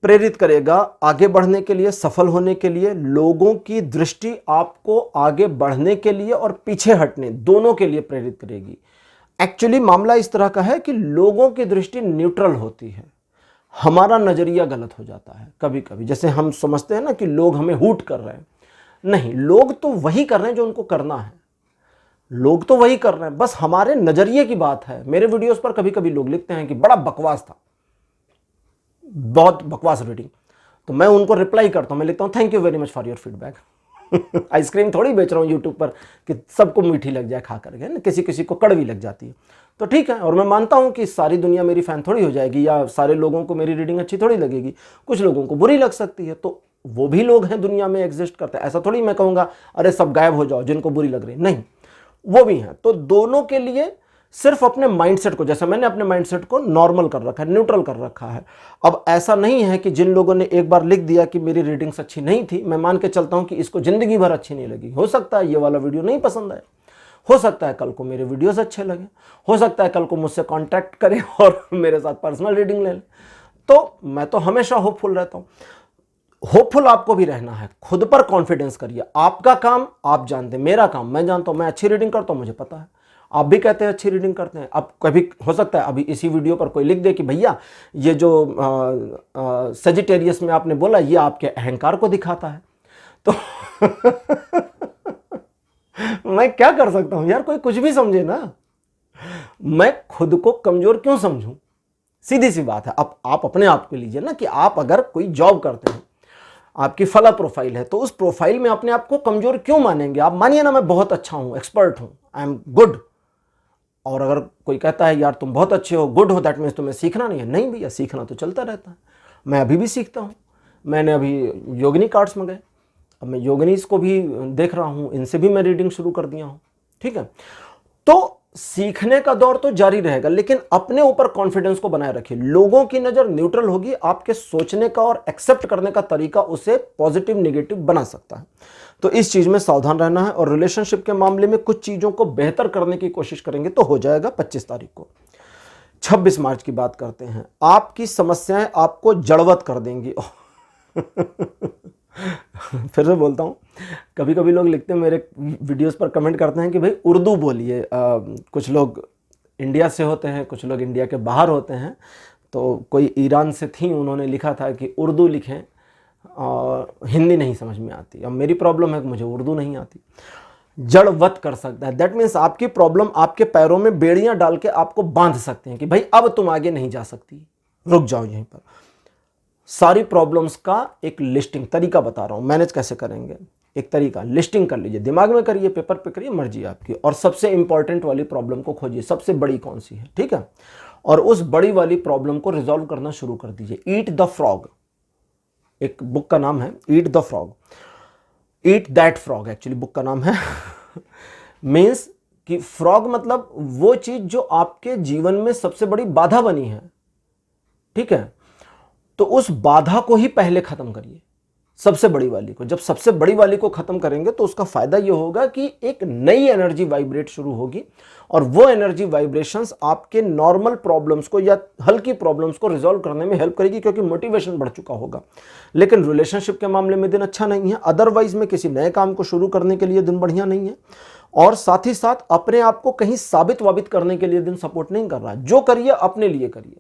प्रेरित करेगा आगे बढ़ने के लिए, सफल होने के लिए। लोगों की दृष्टि आपको आगे बढ़ने के लिए और पीछे हटने दोनों के लिए प्रेरित करेगी। एक्चुअली मामला इस तरह का है कि लोगों की दृष्टि न्यूट्रल होती है, हमारा नजरिया गलत हो जाता है कभी कभी। जैसे हम समझते हैं ना कि लोग हमें हूट कर रहे हैं, नहीं, लोग तो वही कर रहे हैं जो उनको करना है, लोग तो वही कर रहे हैं, बस हमारे नजरिए की बात है। मेरे वीडियोस पर कभी कभी लोग लिखते हैं कि बड़ा बकवास था, बहुत बकवास रीडिंग, तो मैं उनको रिप्लाई करता हूं, मैं लिखता हूं thank you very much for your feedback. Ice cream थोड़ी बेच रहा हूं यूट्यूब पर कि सबको मीठी लग जाए खा करके, ना, किसी किसी को कड़वी लग जाती है, तो ठीक है। और मैं मानता हूं कि सारी दुनिया मेरी फैन थोड़ी हो जाएगी या सारे लोगों को मेरी रीडिंग अच्छी थोड़ी लगेगी, कुछ लोगों को बुरी लग सकती है, तो वो भी लोग हैं, दुनिया में एग्जिस्ट करते हैं। ऐसा थोड़ी मैं कहूंगा अरे सब गायब हो जाओ जिनको बुरी लग रही, नहीं, वो भी हैं। तो दोनों के लिए सिर्फ अपने माइंडसेट को, जैसे मैंने अपने माइंडसेट को नॉर्मल कर रखा है, न्यूट्रल कर रखा है। अब ऐसा नहीं है कि जिन लोगों ने एक बार लिख दिया कि मेरी रीडिंग्स अच्छी नहीं थी, मैं मान के चलता हूं कि इसको जिंदगी भर अच्छी नहीं लगी। हो सकता है ये वाला वीडियो नहीं पसंद आए, हो सकता है कल को मेरे वीडियोस अच्छे लगे, हो सकता है कल को मुझसे कांटेक्ट करें और मेरे साथ पर्सनल रीडिंग ले लें। तो मैं तो हमेशा होपफुल रहता हूं। होपफुल आपको भी रहना है, खुद पर कॉन्फिडेंस करिए। आपका काम आप जानते हैं, मेरा काम मैं जानता हूं, मैं अच्छी रीडिंग करता हूं, मुझे पता है। आप भी कहते हैं अच्छी रीडिंग करते हैं। अब कभी हो सकता है अभी इसी वीडियो पर कोई लिख दे कि भैया ये जो सेजिटेरियस में आपने बोला ये आपके अहंकार को दिखाता है, तो मैं क्या कर सकता हूं यार, कोई कुछ भी समझे ना, मैं खुद को कमजोर क्यों समझूं? सीधी सी बात है। अब आप अपने आप को लीजिए ना कि आप अगर कोई जॉब करते हैं, आपकी फला प्रोफाइल है, तो उस प्रोफाइल में अपने आप को कमजोर क्यों मानेंगे? आप मानिए ना मैं बहुत अच्छा हूं, एक्सपर्ट हूं, आई एम गुड, और अगर कोई कहता है यार तुम बहुत अच्छे हो, गुड हो, दैट मीन्स तुम्हें सीखना नहीं है। नहीं भैया, सीखना तो चलता रहता है, मैं अभी भी सीखता हूँ। मैंने अभी योगिनी कार्ड्स मंगाए, अब मैं योगिनीज को भी देख रहा हूँ, इनसे भी मैं रीडिंग शुरू कर दिया हूँ, ठीक है। तो सीखने का दौर तो जारी रहेगा, लेकिन अपने ऊपर कॉन्फिडेंस को बनाए रखिए। लोगों की नजर न्यूट्रल होगी, आपके सोचने का और एक्सेप्ट करने का तरीका उसे पॉजिटिव नेगेटिव बना सकता है। तो इस चीज में सावधान रहना है। और रिलेशनशिप के मामले में कुछ चीजों को बेहतर करने की कोशिश करेंगे तो हो जाएगा 25 तारीख को। 26 मार्च की बात करते हैं। आपकी समस्याएं आपको जड़वत कर देंगी। फिर से बोलता हूँ, कभी कभी लोग लिखते हैं मेरे वीडियोस पर, कमेंट करते हैं कि भाई उर्दू बोलिए। कुछ लोग इंडिया से होते हैं, कुछ लोग इंडिया के बाहर होते हैं। तो कोई ईरान से थी, उन्होंने लिखा था कि उर्दू लिखें और हिंदी नहीं समझ में आती। अब मेरी प्रॉब्लम है कि मुझे उर्दू नहीं आती। जड़वत कर सकता है। दैट मीन्स आपकी प्रॉब्लम आपके पैरों में बेड़ियां डाल के आपको बांध सकते हैं कि भाई अब तुम आगे नहीं जा सकती, रुक जाओ यहीं पर। सारी प्रॉब्लम्स का एक लिस्टिंग तरीका बता रहा हूं, मैनेज कैसे करेंगे। एक तरीका, लिस्टिंग कर लीजिए, दिमाग में करिए, पेपर पे करिए, मर्जी आपकी, और सबसे इंपॉर्टेंट वाली प्रॉब्लम को खोजिए, सबसे बड़ी कौन सी है, ठीक है, और उस बड़ी वाली प्रॉब्लम को रिजॉल्व करना शुरू कर दीजिए। ईट द फ्रॉग, एक बुक का नाम है eat the frog, eat that frog actually book का नाम है। मीन्स कि फ्रॉग मतलब वो चीज जो आपके जीवन में सबसे बड़ी बाधा बनी है, ठीक है, तो उस बाधा को ही पहले खत्म करिए, सबसे बड़ी वाली को। जब सबसे बड़ी वाली को खत्म करेंगे तो उसका फायदा यह होगा कि एक नई एनर्जी वाइब्रेट शुरू होगी, और वो एनर्जी वाइब्रेशंस आपके नॉर्मल प्रॉब्लम्स को या हल्की प्रॉब्लम्स को रिजॉल्व करने में हेल्प करेगी, क्योंकि मोटिवेशन बढ़ चुका होगा। लेकिन रिलेशनशिप के मामले में दिन अच्छा नहीं है, अदरवाइज में किसी नए काम को शुरू करने के लिए दिन बढ़िया नहीं है, और साथ ही साथ अपने आप को कहीं साबित वाबित करने के लिए दिन सपोर्ट नहीं कर रहा है। जो करिए अपने लिए करिए,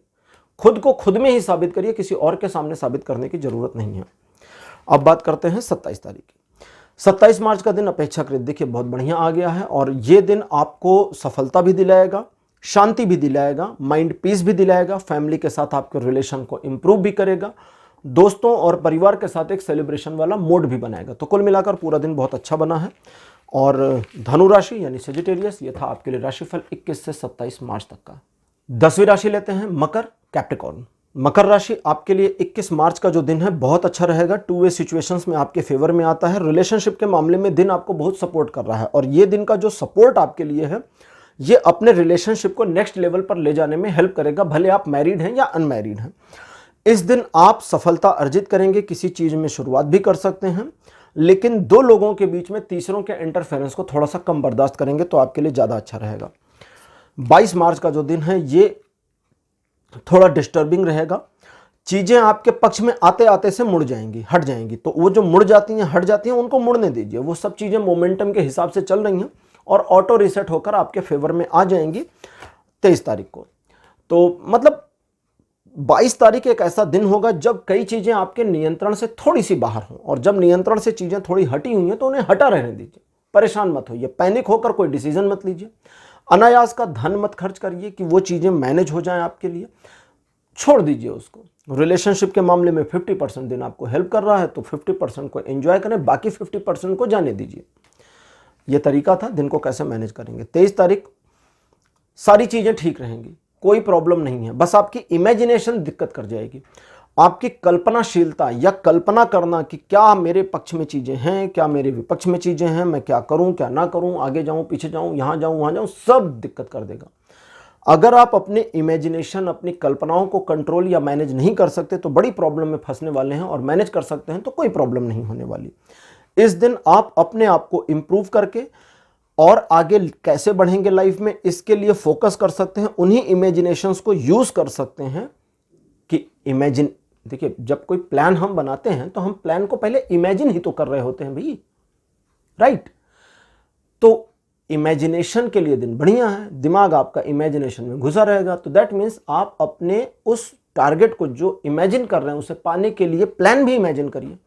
खुद को खुद में ही साबित करिए, किसी और के सामने साबित करने की जरूरत नहीं है। अब बात करते हैं 27 तारीख की। 27 मार्च का दिन अपेक्षाकृत देखिए बहुत बढ़िया आ गया है, और ये दिन आपको सफलता भी दिलाएगा, शांति भी दिलाएगा, माइंड पीस भी दिलाएगा, फैमिली के साथ आपके रिलेशन को इंप्रूव भी करेगा, दोस्तों और परिवार के साथ एक सेलिब्रेशन वाला मूड भी बनाएगा। तो कुल मिलाकर पूरा दिन बहुत अच्छा बना है। और धनु राशि यानी सेजिटेरियस, ये था आपके लिए राशिफल 21 से 27 मार्च तक का। 10वीं राशि लेते हैं मकर, कैप्रिकॉर्न। मकर राशि आपके लिए 21 मार्च का जो दिन है बहुत अच्छा रहेगा, टू वे सिचुएशंस में आपके फेवर में आता है। रिलेशनशिप के मामले में दिन आपको बहुत सपोर्ट कर रहा है, और ये दिन का जो सपोर्ट आपके लिए है ये अपने रिलेशनशिप को नेक्स्ट लेवल पर ले जाने में हेल्प करेगा, भले आप मैरिड हैं या अनमैरिड हैं। इस दिन आप सफलता अर्जित करेंगे, किसी चीज में शुरुआत भी कर सकते हैं, लेकिन दो लोगों के बीच में तीसरों के इंटरफेरेंस को थोड़ा सा कम बर्दाश्त करेंगे तो आपके लिए ज्यादा अच्छा रहेगा। 22 मार्च का जो दिन है ये थोड़ा डिस्टर्बिंग रहेगा, चीजें आपके पक्ष में आते आते से मुड़ जाएंगी, हट जाएंगी, तो वो जो मुड़ जाती हैं, हट जाती हैं, उनको मुड़ने दीजिए। वो सब चीजें मोमेंटम के हिसाब से चल रही हैं और ऑटो रिसेट होकर आपके फेवर में आ जाएंगी 23 तारीख को। तो मतलब 22 तारीख एक ऐसा दिन होगा जब कई चीजें आपके नियंत्रण से थोड़ी सी बाहर हों, और जब नियंत्रण से चीजें थोड़ी हटी हुई हैं तो उन्हें हटा रहने दीजिए, परेशान मत होइए, पैनिक होकर कोई डिसीजन मत लीजिए, अनायास का धन मत खर्च करिए कि वो चीजें मैनेज हो जाएं आपके लिए, छोड़ दीजिए उसको। रिलेशनशिप के मामले में 50% दिन आपको हेल्प कर रहा है, तो 50% को एंजॉय करें, बाकी 50% को जाने दीजिए। यह तरीका था दिन को कैसे मैनेज करेंगे। 23 तारीख सारी चीजें ठीक रहेंगी, कोई प्रॉब्लम नहीं है, बस आपकी इमेजिनेशन दिक्कत कर जाएगी, आपकी कल्पनाशीलता या कल्पना करना कि क्या मेरे पक्ष में चीजें हैं, क्या मेरे विपक्ष में चीजें हैं, मैं क्या करूं क्या ना करूं, आगे जाऊं पीछे जाऊं, यहां जाऊं वहां जाऊं, सब दिक्कत कर देगा। अगर आप अपने इमेजिनेशन, अपनी कल्पनाओं को कंट्रोल या मैनेज नहीं कर सकते तो बड़ी प्रॉब्लम में फंसने वाले हैं, और मैनेज कर सकते हैं तो कोई प्रॉब्लम नहीं होने वाली। इस दिन आप अपने आप को इंप्रूव करके और आगे कैसे बढ़ेंगे लाइफ में, इसके लिए फोकस कर सकते हैं, उन्हीं इमेजिनेशंस को यूज कर सकते हैं कि इमेजिन। देखिए, जब कोई प्लान हम बनाते हैं तो हम प्लान को पहले इमेजिन ही तो कर रहे होते हैं भाई, राइट। तो इमेजिनेशन के लिए दिन बढ़िया है, दिमाग आपका इमेजिनेशन में घुसा रहेगा, तो दैट मीन्स आप अपने उस टारगेट को जो इमेजिन कर रहे हैं उसे पाने के लिए प्लान भी इमेजिन करिए।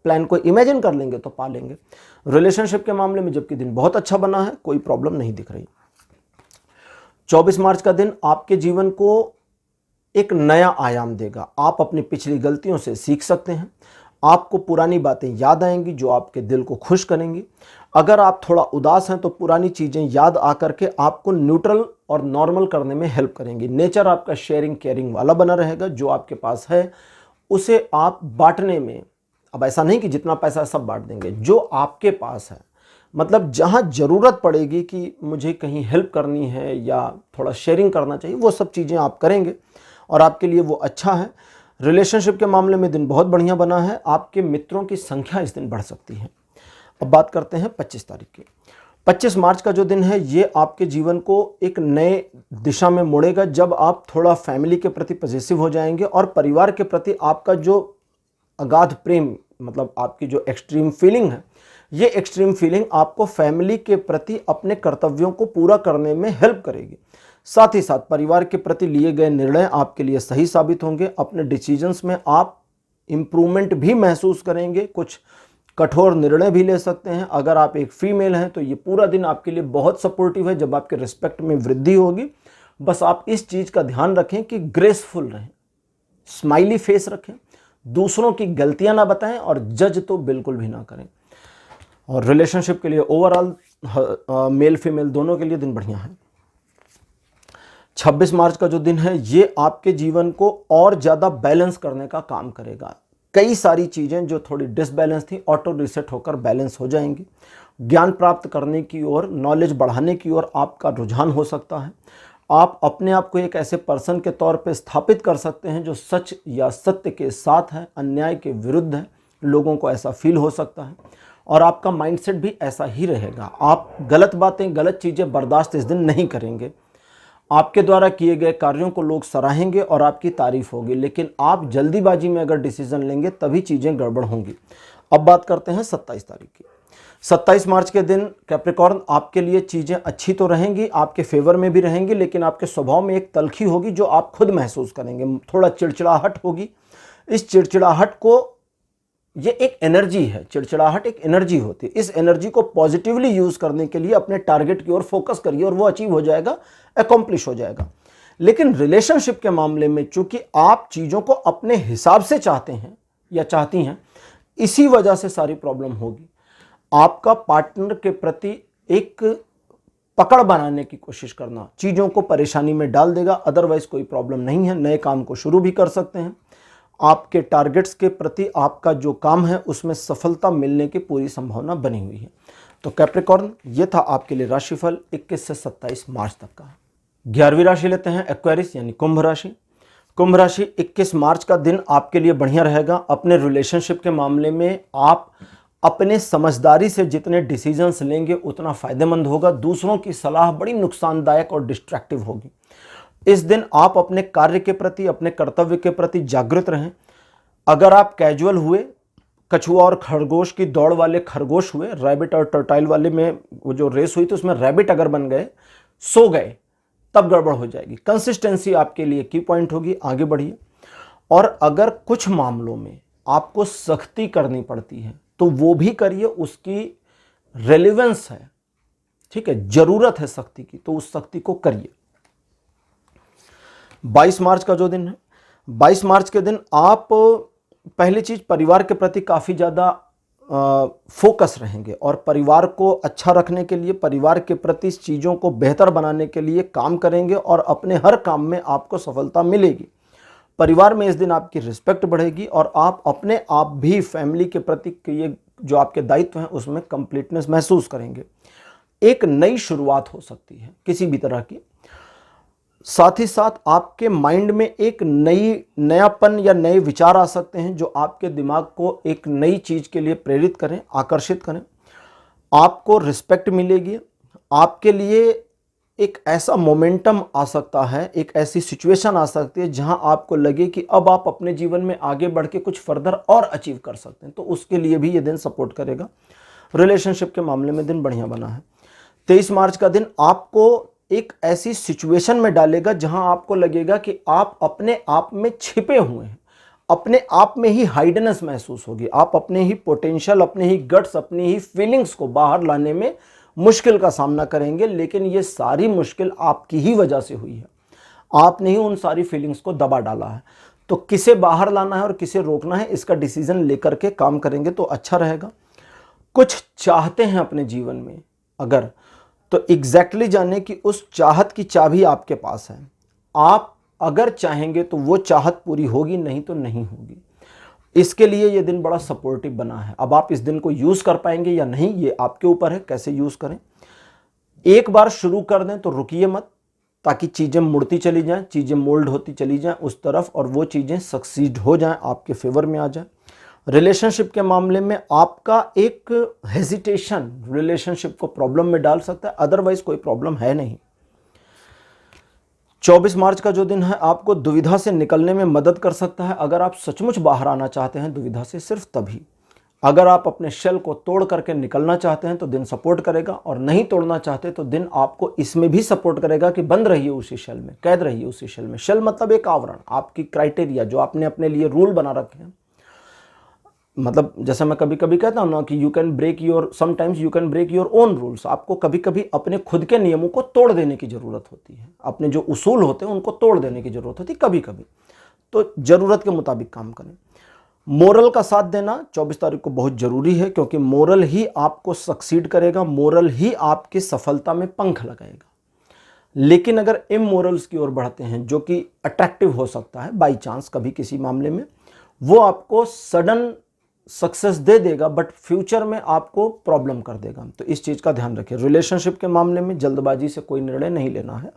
प्लान को इमेजिन कर लेंगे तो पा लेंगे। रिलेशनशिप के मामले में जबकि दिन बहुत अच्छा बना है, कोई प्रॉब्लम नहीं दिख रही। 24 मार्च का दिन आपके जीवन को एक नया आयाम देगा, आप अपनी पिछली गलतियों से सीख सकते हैं, आपको पुरानी बातें याद आएंगी जो आपके दिल को खुश करेंगी। अगर आप थोड़ा उदास हैं तो पुरानी चीजें याद आकर के आपको न्यूट्रल और नॉर्मल करने में हेल्प करेंगी। नेचर आपका शेयरिंग केयरिंग वाला बना रहेगा, जो आपके पास है उसे आप बांटने में, अब ऐसा नहीं कि जितना पैसा सब बांट देंगे, जो आपके पास है, मतलब जहां जरूरत पड़ेगी कि मुझे कहीं हेल्प करनी है या थोड़ा शेयरिंग करना चाहिए, वो सब चीजें आप करेंगे और आपके लिए वो अच्छा है। रिलेशनशिप के मामले में दिन बहुत बढ़िया बना है, आपके मित्रों की संख्या इस दिन बढ़ सकती है। अब बात करते हैं 25 तारीख की। 25 मार्च का जो दिन है ये आपके जीवन को एक नए दिशा में मोड़ेगा, जब आप थोड़ा फैमिली के प्रति पॉजिटिव हो जाएंगे और परिवार के प्रति आपका जो अगाध प्रेम, मतलब आपकी जो एक्सट्रीम फीलिंग है, ये एक्सट्रीम फीलिंग आपको फैमिली के प्रति अपने कर्तव्यों को पूरा करने में हेल्प करेगी। साथ ही साथ परिवार के प्रति लिए गए निर्णय आपके लिए सही साबित होंगे, अपने डिसीजंस में आप इम्प्रूवमेंट भी महसूस करेंगे, कुछ कठोर निर्णय भी ले सकते हैं। अगर आप एक फीमेल हैं तो ये पूरा दिन आपके लिए बहुत सपोर्टिव है, जब आपके रिस्पेक्ट में वृद्धि होगी। बस आप इस चीज़ का ध्यान रखें कि ग्रेसफुल रहें, स्माइली फेस रखें, दूसरों की गलतियां ना बताएं और जज तो बिल्कुल भी ना करें। और रिलेशनशिप के लिए ओवरऑल मेल फीमेल दोनों के लिए दिन बढ़िया है। 26 मार्च का जो दिन है ये आपके जीवन को और ज़्यादा बैलेंस करने का काम करेगा। कई सारी चीज़ें जो थोड़ी डिसबैलेंस थी ऑटो रिसेट होकर बैलेंस हो जाएंगी। ज्ञान प्राप्त करने की ओर, नॉलेज बढ़ाने की ओर आपका रुझान हो सकता है। आप अपने आप को एक ऐसे पर्सन के तौर पे स्थापित कर सकते हैं जो सच या सत्य के साथ है, अन्याय के विरुद्ध है। लोगों को ऐसा फील हो सकता है और आपका माइंडसेट भी ऐसा ही रहेगा। आप गलत बातें, गलत चीज़ें बर्दाश्त इस दिन नहीं करेंगे। आपके द्वारा किए गए कार्यों को लोग सराहेंगे और आपकी तारीफ होगी, लेकिन आप जल्दीबाजी में अगर डिसीजन लेंगे तभी चीज़ें गड़बड़ होंगी। अब बात करते हैं 27 तारीख की। 27 मार्च के दिन कैप्रिकॉर्न, आपके लिए चीज़ें अच्छी तो रहेंगी, आपके फेवर में भी रहेंगी, लेकिन आपके स्वभाव में एक तलखी होगी जो आप खुद महसूस करेंगे। थोड़ा चिड़चिड़ाहट होगी। इस चिड़चिड़ाहट को, ये एक एनर्जी है, चिड़चिड़ाहट एक एनर्जी होती है। इस एनर्जी को पॉजिटिवली यूज़ करने के लिए अपने टारगेट की ओर फोकस करिए और वो अचीव हो जाएगा, अकॉम्प्लिश हो जाएगा। लेकिन रिलेशनशिप के मामले में चूंकि आप चीज़ों को अपने हिसाब से चाहते हैं या चाहती हैं, इसी वजह से सारी प्रॉब्लम होगी। आपका पार्टनर के प्रति एक पकड़ बनाने की कोशिश करना चीज़ों को परेशानी में डाल देगा। अदरवाइज कोई प्रॉब्लम नहीं है, नए काम को शुरू भी कर सकते हैं। आपके टारगेट्स के प्रति आपका जो काम है उसमें सफलता मिलने की पूरी संभावना बनी हुई है। तो कैप्रिकॉर्न, ये था आपके लिए राशिफल 21 से 27 मार्च तक का। 11वीं राशि लेते हैं, एक्वेरियस यानी कुंभ राशि। कुंभ राशि, 21 मार्च का दिन आपके लिए बढ़िया रहेगा। अपने रिलेशनशिप के मामले में आप अपने समझदारी से जितने डिसीजंस लेंगे उतना फायदेमंद होगा। दूसरों की सलाह बड़ी नुकसानदायक और डिस्ट्रैक्टिव होगी। इस दिन आप अपने कार्य के प्रति, अपने कर्तव्य के प्रति जागृत रहें। अगर आप कैजुअल हुए, कछुआ और खरगोश की दौड़ वाले खरगोश हुए, रैबिट और टर्टाइल वाले में वो जो रेस हुई तो उसमें रैबिट अगर बन गए, सो गए, तब गड़बड़ हो जाएगी। कंसिस्टेंसी आपके लिए की पॉइंट होगी, आगे बढ़िए। और अगर कुछ मामलों में आपको सख्ती करनी पड़ती है तो वो भी करिए, उसकी रेलेवेंस है, ठीक है, जरूरत है सख्ती की, तो उस सख्ती को करिए। 22 मार्च का जो दिन है, 22 मार्च के दिन आप पहली चीज परिवार के प्रति काफ़ी ज़्यादा फोकस रहेंगे और परिवार को अच्छा रखने के लिए, परिवार के प्रति चीज़ों को बेहतर बनाने के लिए काम करेंगे और अपने हर काम में आपको सफलता मिलेगी। परिवार में इस दिन आपकी रिस्पेक्ट बढ़ेगी और आप अपने आप भी फैमिली के प्रति ये जो आपके दायित्व हैं उसमें कंप्लीटनेस महसूस करेंगे। एक नई शुरुआत हो सकती है किसी भी तरह की। साथ ही साथ आपके माइंड में एक नयापन या नए विचार आ सकते हैं जो आपके दिमाग को एक नई चीज़ के लिए प्रेरित करें, आकर्षित करें। आपको रिस्पेक्ट मिलेगी। आपके लिए एक ऐसा मोमेंटम आ सकता है, एक ऐसी सिचुएशन आ सकती है जहां आपको लगे कि अब आप अपने जीवन में आगे बढ़ के कुछ फर्दर और अचीव कर सकते हैं, तो उसके लिए भी ये दिन सपोर्ट करेगा। रिलेशनशिप के मामले में दिन बढ़िया बना है। 23 मार्च का दिन आपको एक ऐसी सिचुएशन में डालेगा जहां आपको लगेगा कि आप अपने आप में छिपे हुए हैं, अपने आप में ही हाइडनेस महसूस होगी। आप अपने ही पोटेंशियल, अपने ही गट्स, अपनी ही फीलिंग्स को बाहर लाने में मुश्किल का सामना करेंगे, लेकिन ये सारी मुश्किल आपकी ही वजह से हुई है। आपने ही उन सारी फीलिंग्स को दबा डाला है। तो किसे बाहर लाना है और किसे रोकना है, इसका डिसीजन लेकर के काम करेंगे तो अच्छा रहेगा। कुछ चाहते हैं अपने जीवन में अगर, तो एग्जैक्टली जाने कि उस चाहत की चाबी आपके पास है। आप अगर चाहेंगे तो वो चाहत पूरी होगी, नहीं तो नहीं होगी। इसके लिए ये दिन बड़ा सपोर्टिव बना है। अब आप इस दिन को यूज़ कर पाएंगे या नहीं, ये आपके ऊपर है, कैसे यूज़ करें। एक बार शुरू कर दें तो रुकिए मत, ताकि चीज़ें मुड़ती चली जाएं, चीज़ें मोल्ड होती चली जाएं उस तरफ और वो चीज़ें सक्सीड हो जाएं, आपके फेवर में आ जाएं। रिलेशनशिप के मामले में आपका एक हेजिटेशन रिलेशनशिप को प्रॉब्लम में डाल सकता है, अदरवाइज कोई प्रॉब्लम है नहीं। 24 मार्च का जो दिन है आपको दुविधा से निकलने में मदद कर सकता है। अगर आप सचमुच बाहर आना चाहते हैं दुविधा से, सिर्फ तभी। अगर आप अपने शेल को तोड़ करके निकलना चाहते हैं तो दिन सपोर्ट करेगा, और नहीं तोड़ना चाहते तो दिन आपको इसमें भी सपोर्ट करेगा कि बंद रहिए उसी शेल में, कैद रहिए उसी शेल में। शेल मतलब एक आवरण, आपकी क्राइटेरिया जो आपने अपने लिए रूल बना रखे हैं। मतलब जैसे मैं कभी कभी कहता हूँ ना कि you can break your sometimes you can break your own rules. आपको कभी कभी अपने खुद के नियमों को तोड़ देने की ज़रूरत होती है, अपने जो उसूल होते हैं उनको तोड़ देने की ज़रूरत होती है कभी कभी। तो ज़रूरत के मुताबिक काम करें। मोरल का साथ देना 24 तारीख को बहुत ज़रूरी है, क्योंकि मोरल ही आपको सक्सीड करेगा, मोरल ही आपकी सफलता में पंख लगाएगा। लेकिन अगर इमोरल्स की ओर बढ़ते हैं, जो कि अट्रैक्टिव हो सकता है बाई चांस कभी किसी मामले में, वो आपको सडन सक्सेस दे देगा बट फ्यूचर में आपको प्रॉब्लम कर देगा। तो इस चीज़ का ध्यान रखिए। रिलेशनशिप के मामले में जल्दबाजी से कोई निर्णय नहीं लेना है,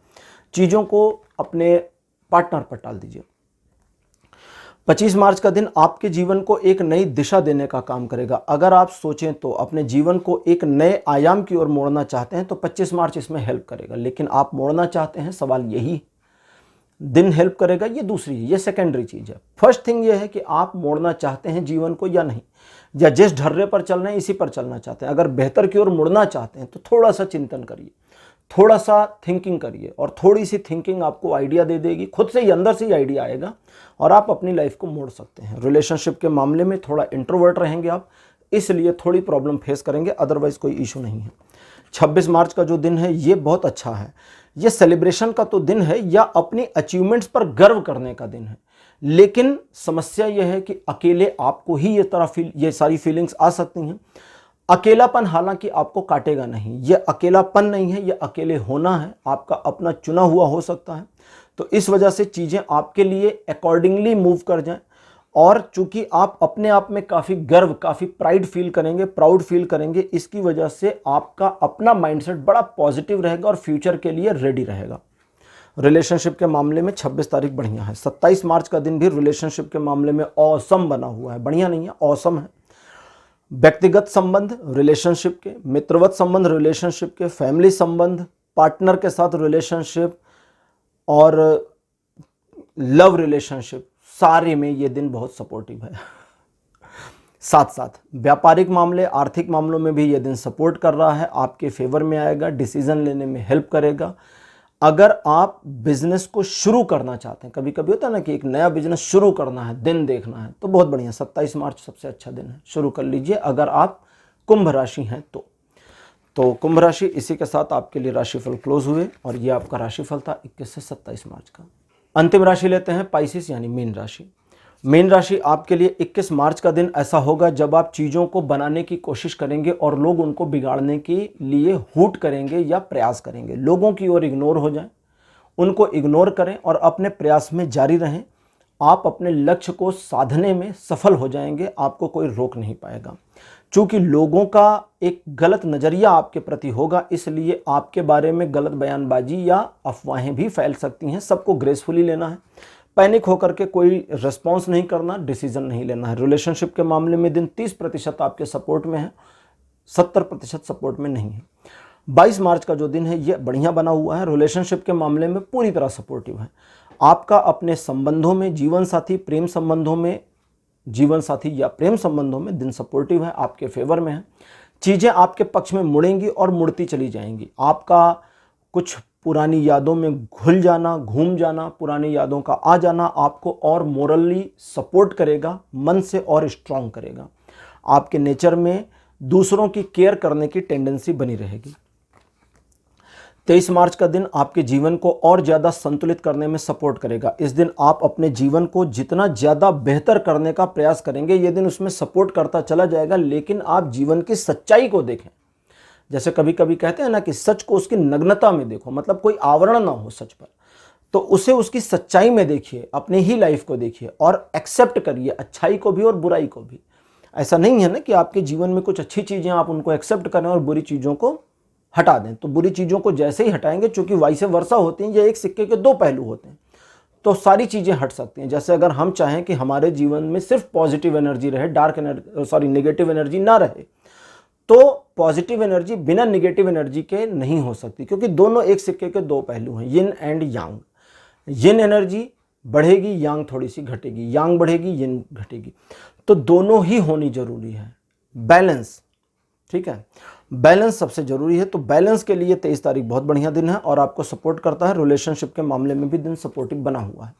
चीज़ों को अपने पार्टनर पर टाल दीजिए। 25 मार्च का दिन आपके जीवन को एक नई दिशा देने का काम करेगा। अगर आप सोचें तो अपने जीवन को एक नए आयाम की ओर मोड़ना चाहते हैं तो 25 मार्च इसमें हेल्प करेगा। लेकिन आप मोड़ना चाहते हैं, सवाल यही, दिन हेल्प करेगा, ये दूसरी है, ये सेकेंडरी चीज़ है। फर्स्ट थिंग ये है कि आप मोड़ना चाहते हैं जीवन को या नहीं, या जिस ढर्रे पर चल रहे हैं इसी पर चलना चाहते हैं। अगर बेहतर की ओर मुड़ना चाहते हैं तो थोड़ा सा चिंतन करिए, थोड़ा सा थिंकिंग करिए, और थोड़ी सी थिंकिंग आपको आइडिया दे देगी, खुद से ही अंदर से ही आइडिया आएगा और आप अपनी लाइफ को मोड़ सकते हैं। रिलेशनशिप के मामले में थोड़ा इंट्रोवर्ट रहेंगे आप, इसलिए थोड़ी प्रॉब्लम फेस करेंगे, अदरवाइज कोई इशू नहीं है। 26 मार्च का जो दिन है ये बहुत अच्छा है, ये सेलिब्रेशन का तो दिन है या अपनी अचीवमेंट्स पर गर्व करने का दिन है। लेकिन समस्या यह है कि अकेले आपको ही ये सारी फीलिंग्स आ सकती हैं। अकेलापन हालांकि आपको काटेगा नहीं, ये अकेलापन नहीं है, ये अकेले होना है, आपका अपना चुना हुआ हो सकता है। तो इस वजह से चीज़ें आपके लिए अकॉर्डिंगली मूव कर जाएं, और चूंकि आप अपने आप में काफ़ी गर्व, काफ़ी प्राइड फील करेंगे, प्राउड फील करेंगे, इसकी वजह से आपका अपना माइंडसेट बड़ा पॉजिटिव रहेगा और फ्यूचर के लिए रेडी रहेगा। रिलेशनशिप के मामले में 26 तारीख बढ़िया है। 27 मार्च का दिन भी रिलेशनशिप के मामले में ऑसम बना हुआ है, बढ़िया नहीं है, ऑसम है। व्यक्तिगत संबंध रिलेशनशिप के, मित्रवत संबंध रिलेशनशिप के, फैमिली संबंध, पार्टनर के साथ रिलेशनशिप और लव रिलेशनशिप, सारे में ये दिन बहुत सपोर्टिव है। साथ साथ व्यापारिक मामले, आर्थिक मामलों में भी ये दिन सपोर्ट कर रहा है, आपके फेवर में आएगा, डिसीजन लेने में हेल्प करेगा। अगर आप बिजनेस को शुरू करना चाहते हैं, कभी कभी होता है ना कि एक नया बिजनेस शुरू करना है, दिन देखना है, तो बहुत बढ़िया 27 मार्च सबसे अच्छा दिन है, शुरू कर लीजिए अगर आप कुंभ राशि हैं तो कुंभ राशि, इसी के साथ आपके लिए राशिफल क्लोज हुए और ये आपका राशिफल था 21 से 27 मार्च का। अंतिम राशि लेते हैं पाइसेस यानी मीन राशि। मीन राशि आपके लिए 21 मार्च का दिन ऐसा होगा जब आप चीज़ों को बनाने की कोशिश करेंगे और लोग उनको बिगाड़ने के लिए हूट करेंगे या प्रयास करेंगे। लोगों की ओर इग्नोर हो जाएं, उनको इग्नोर करें और अपने प्रयास में जारी रहें। आप अपने लक्ष्य को साधने में सफल हो जाएंगे, आपको कोई रोक नहीं पाएगा। चूँकि लोगों का एक गलत नज़रिया आपके प्रति होगा, इसलिए आपके बारे में गलत बयानबाजी या अफवाहें भी फैल सकती हैं। सबको ग्रेसफुली लेना है, पैनिक होकर के कोई रिस्पॉन्स नहीं करना, डिसीजन नहीं लेना है। रिलेशनशिप के मामले में दिन 30% आपके सपोर्ट में है, 70% सपोर्ट में नहीं है। 22 मार्च का जो दिन है ये बढ़िया बना हुआ है, रिलेशनशिप के मामले में पूरी तरह सपोर्टिव है। आपका अपने संबंधों में, जीवन साथी या प्रेम संबंधों में दिन सपोर्टिव है, आपके फेवर में है। चीज़ें आपके पक्ष में मुड़ेंगी और मुड़ती चली जाएंगी। आपका कुछ पुरानी यादों में घुल जाना, घूम जाना, पुरानी यादों का आ जाना आपको और मोरली सपोर्ट करेगा, मन से और स्ट्रांग करेगा। आपके नेचर में दूसरों की केयर करने की टेंडेंसी बनी रहेगी। 23 मार्च का दिन आपके जीवन को और ज़्यादा संतुलित करने में सपोर्ट करेगा। इस दिन आप अपने जीवन को जितना ज़्यादा बेहतर करने का प्रयास करेंगे, ये दिन उसमें सपोर्ट करता चला जाएगा। लेकिन आप जीवन की सच्चाई को देखें, जैसे कभी कभी कहते हैं ना कि सच को उसकी नग्नता में देखो, मतलब कोई आवरण ना हो सच पर, तो उसे उसकी सच्चाई में देखिए, अपनी ही लाइफ को देखिए और एक्सेप्ट करिए, अच्छाई को भी और बुराई को भी। ऐसा नहीं है ना कि आपके जीवन में कुछ अच्छी चीज़ें आप उनको एक्सेप्ट करें और बुरी चीज़ों को हटा दें। तो बुरी चीज़ों को जैसे ही हटाएंगे, चूँकि वाइस वर्सा होती हैं, ये एक सिक्के के दो पहलू होते हैं, तो सारी चीज़ें हट सकती हैं। जैसे अगर हम चाहें कि हमारे जीवन में सिर्फ पॉजिटिव एनर्जी रहे, नेगेटिव एनर्जी ना रहे, तो पॉजिटिव एनर्जी बिना नेगेटिव एनर्जी के नहीं हो सकती, क्योंकि दोनों एक सिक्के के दो पहलू हैं, yin and yang. Yin energy बढ़ेगी, यांग थोड़ी सी घटेगी, यांग बढ़ेगी, यिन घटेगी, तो दोनों ही होनी जरूरी है। बैलेंस, ठीक है, बैलेंस सबसे जरूरी है। तो बैलेंस के लिए 23 तारीख बहुत बढ़िया दिन है और आपको सपोर्ट करता है। रिलेशनशिप के मामले में भी दिन सपोर्टिव बना हुआ है।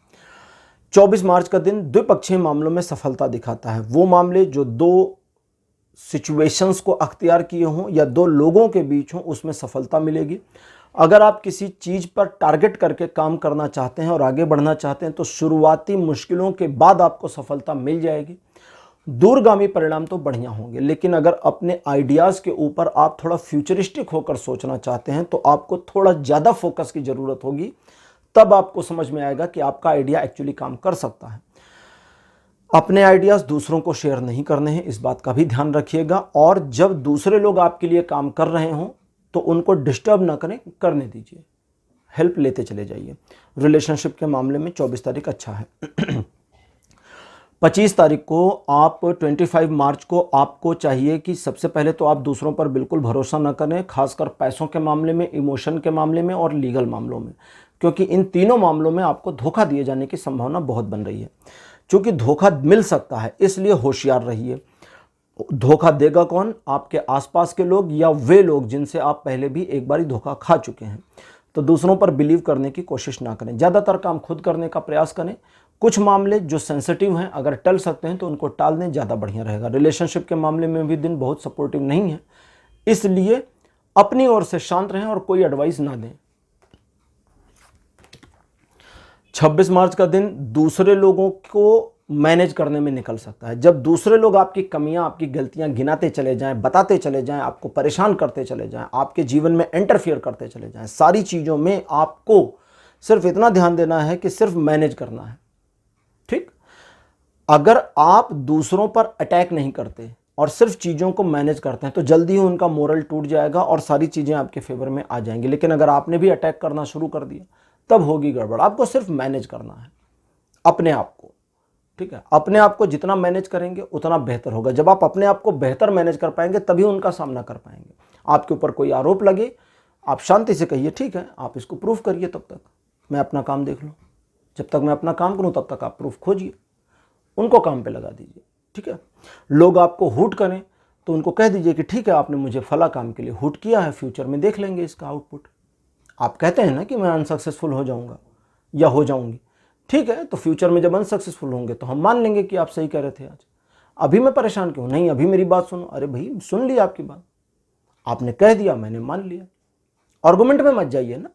24 मार्च का दिन द्विपक्षीय मामलों में सफलता दिखाता है। वो मामले जो दो सिचुएशंस को अख्तियार किए हों या दो लोगों के बीच हों, उसमें सफलता मिलेगी। अगर आप किसी चीज़ पर टारगेट करके काम करना चाहते हैं और आगे बढ़ना चाहते हैं तो शुरुआती मुश्किलों के बाद आपको सफलता मिल जाएगी। दूरगामी परिणाम तो बढ़िया होंगे, लेकिन अगर अपने आइडियाज़ के ऊपर आप थोड़ा फ्यूचरिस्टिक होकर सोचना चाहते हैं तो आपको थोड़ा ज़्यादा फोकस की ज़रूरत होगी। तब आपको समझ में आएगा कि आपका आइडिया एक्चुअली काम कर सकता है। अपने आइडियाज़ दूसरों को शेयर नहीं करने हैं, इस बात का भी ध्यान रखिएगा। और जब दूसरे लोग आपके लिए काम कर रहे हों तो उनको डिस्टर्ब ना करें, करने दीजिए, हेल्प लेते चले जाइए। रिलेशनशिप के मामले में 24 तारीख अच्छा है। 25 तारीख को आप 25 मार्च को आपको चाहिए कि सबसे पहले तो आप दूसरों पर बिल्कुल भरोसा ना करें, खासकर पैसों के मामले में, इमोशन के मामले में और लीगल मामलों में, क्योंकि इन तीनों मामलों में आपको धोखा दिए जाने की संभावना बहुत बन रही है। क्योंकि धोखा मिल सकता है, इसलिए होशियार रहिए। धोखा देगा कौन? आपके आसपास के लोग या वे लोग जिनसे आप पहले भी एक बार धोखा खा चुके हैं। तो दूसरों पर बिलीव करने की कोशिश ना करें, ज़्यादातर काम खुद करने का प्रयास करें। कुछ मामले जो सेंसिटिव हैं, अगर टल सकते हैं तो उनको टाल दें, ज़्यादा बढ़िया रहेगा। रिलेशनशिप के मामले में भी दिन बहुत सपोर्टिव नहीं है, इसलिए अपनी ओर से शांत रहें और कोई एडवाइस ना दें। 26 मार्च का दिन दूसरे लोगों को मैनेज करने में निकल सकता है। जब दूसरे लोग आपकी कमियां, आपकी गलतियां गिनाते चले जाएं, बताते चले जाएं, आपको परेशान करते चले जाएं, आपके जीवन में इंटरफियर करते चले जाएं, सारी चीज़ों में आपको सिर्फ इतना ध्यान देना है कि सिर्फ मैनेज करना है। ठीक, अगर आप दूसरों पर अटैक नहीं करते और सिर्फ चीज़ों को मैनेज करते हैं तो जल्दी ही उनका मोरल टूट जाएगा और सारी चीज़ें आपके फेवर में आ जाएंगी। लेकिन अगर आपने भी अटैक करना शुरू कर दिया तब होगी गड़बड़। आपको सिर्फ मैनेज करना है अपने आप को। ठीक है, अपने आप को जितना मैनेज करेंगे उतना बेहतर होगा। जब आप अपने आप को बेहतर मैनेज कर पाएंगे तभी उनका सामना कर पाएंगे। आपके ऊपर कोई आरोप लगे, आप शांति से कहिए ठीक है, आप इसको प्रूफ करिए, तब तक मैं अपना काम देख लूँ। जब तक मैं अपना काम करूँ तब तक आप प्रूफ खोजिए, उनको काम पे लगा दीजिए। ठीक है, लोग आपको हूट करें तो उनको कह दीजिए कि ठीक है, आपने मुझे फला काम के लिए हूट किया है, फ्यूचर में देख लेंगे इसका आउटपुट। आप कहते हैं ना कि मैं अनसक्सेसफुल हो जाऊंगा या हो जाऊंगी, ठीक है, तो फ्यूचर में जब अनसक्सेसफुल होंगे तो हम मान लेंगे कि आप सही कह रहे थे आज। अभी मैं परेशान क्यों? नहीं, अभी मेरी बात सुनो। अरे भाई, सुन लिया आपकी बात, आपने कह दिया, मैंने मान लिया। आर्गुमेंट में मत जाइए ना।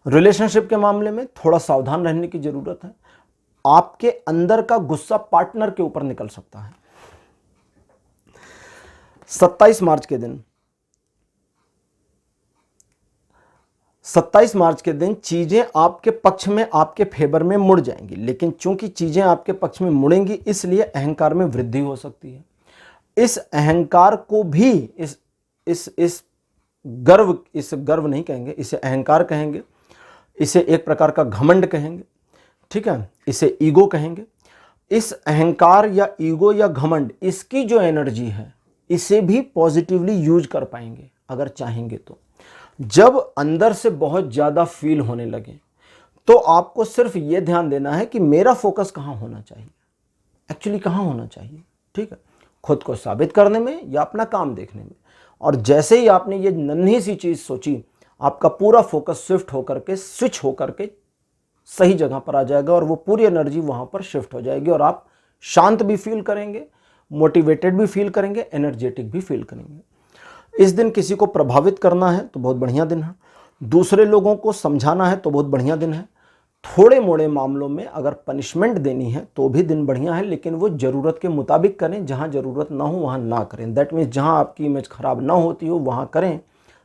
रिलेशनशिप के मामले में थोड़ा सावधान रहने की जरूरत है। आपके अंदर का गुस्सा पार्टनर के ऊपर निकल सकता है। 27 मार्च के दिन 27 मार्च के दिन चीजें आपके पक्ष में, आपके फेवर में मुड़ जाएंगी। लेकिन चूंकि चीजें आपके पक्ष में मुड़ेंगी इसलिए अहंकार में वृद्धि हो सकती है। इस अहंकार को भी इस गर्व नहीं कहेंगे, इसे अहंकार कहेंगे, इसे एक प्रकार का घमंड कहेंगे। ठीक है, इसे ईगो कहेंगे। इस अहंकार या ईगो या घमंड, इसकी जो एनर्जी है इसे भी पॉजिटिवली यूज कर पाएंगे अगर चाहेंगे तो। जब अंदर से बहुत ज़्यादा फील होने लगे तो आपको सिर्फ ये ध्यान देना है कि मेरा फोकस कहाँ होना चाहिए, एक्चुअली कहाँ होना चाहिए। ठीक है, खुद को साबित करने में या अपना काम देखने में। और जैसे ही आपने ये नन्ही सी चीज़ सोची, आपका पूरा फोकस स्विच होकर के सही जगह पर आ जाएगा और वो पूरी एनर्जी वहाँ पर शिफ्ट हो जाएगी और आप शांत भी फील करेंगे, मोटिवेटेड भी फील करेंगे, एनर्जेटिक भी फील करेंगे। इस दिन किसी को प्रभावित करना है तो बहुत बढ़िया दिन है। दूसरे लोगों को समझाना है तो बहुत बढ़िया दिन है। थोड़े मोड़े मामलों में अगर पनिशमेंट देनी है तो भी दिन बढ़िया है, लेकिन वो ज़रूरत के मुताबिक करें। जहाँ ज़रूरत ना हो वहाँ ना करें। दैट मीन्स जहाँ आपकी इमेज खराब ना होती हो वहाँ करें,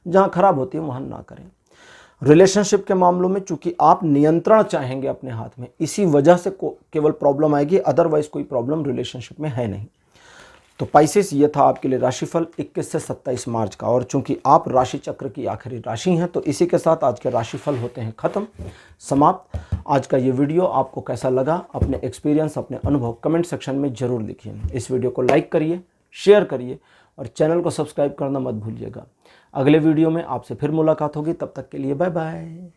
जहाँ खराब होती है वहाँ ना करें। रिलेशनशिप के मामलों में चूंकि आप नियंत्रण चाहेंगे अपने हाथ में, इसी वजह से केवल प्रॉब्लम आएगी, अदरवाइज कोई प्रॉब्लम रिलेशनशिप में है नहीं। तो पाइसेस, ये था आपके लिए राशिफल 21 से 27 मार्च का। और चूंकि आप राशि चक्र की आखिरी राशि हैं तो इसी के साथ आज के राशिफल होते हैं ख़त्म, समाप्त। आज का ये वीडियो आपको कैसा लगा, अपने एक्सपीरियंस, अपने अनुभव कमेंट सेक्शन में ज़रूर लिखिए। इस वीडियो को लाइक करिए, शेयर करिए और चैनल को सब्सक्राइब करना मत भूलिएगा। अगले वीडियो में आपसे फिर मुलाकात होगी, तब तक के लिए बाय बाय।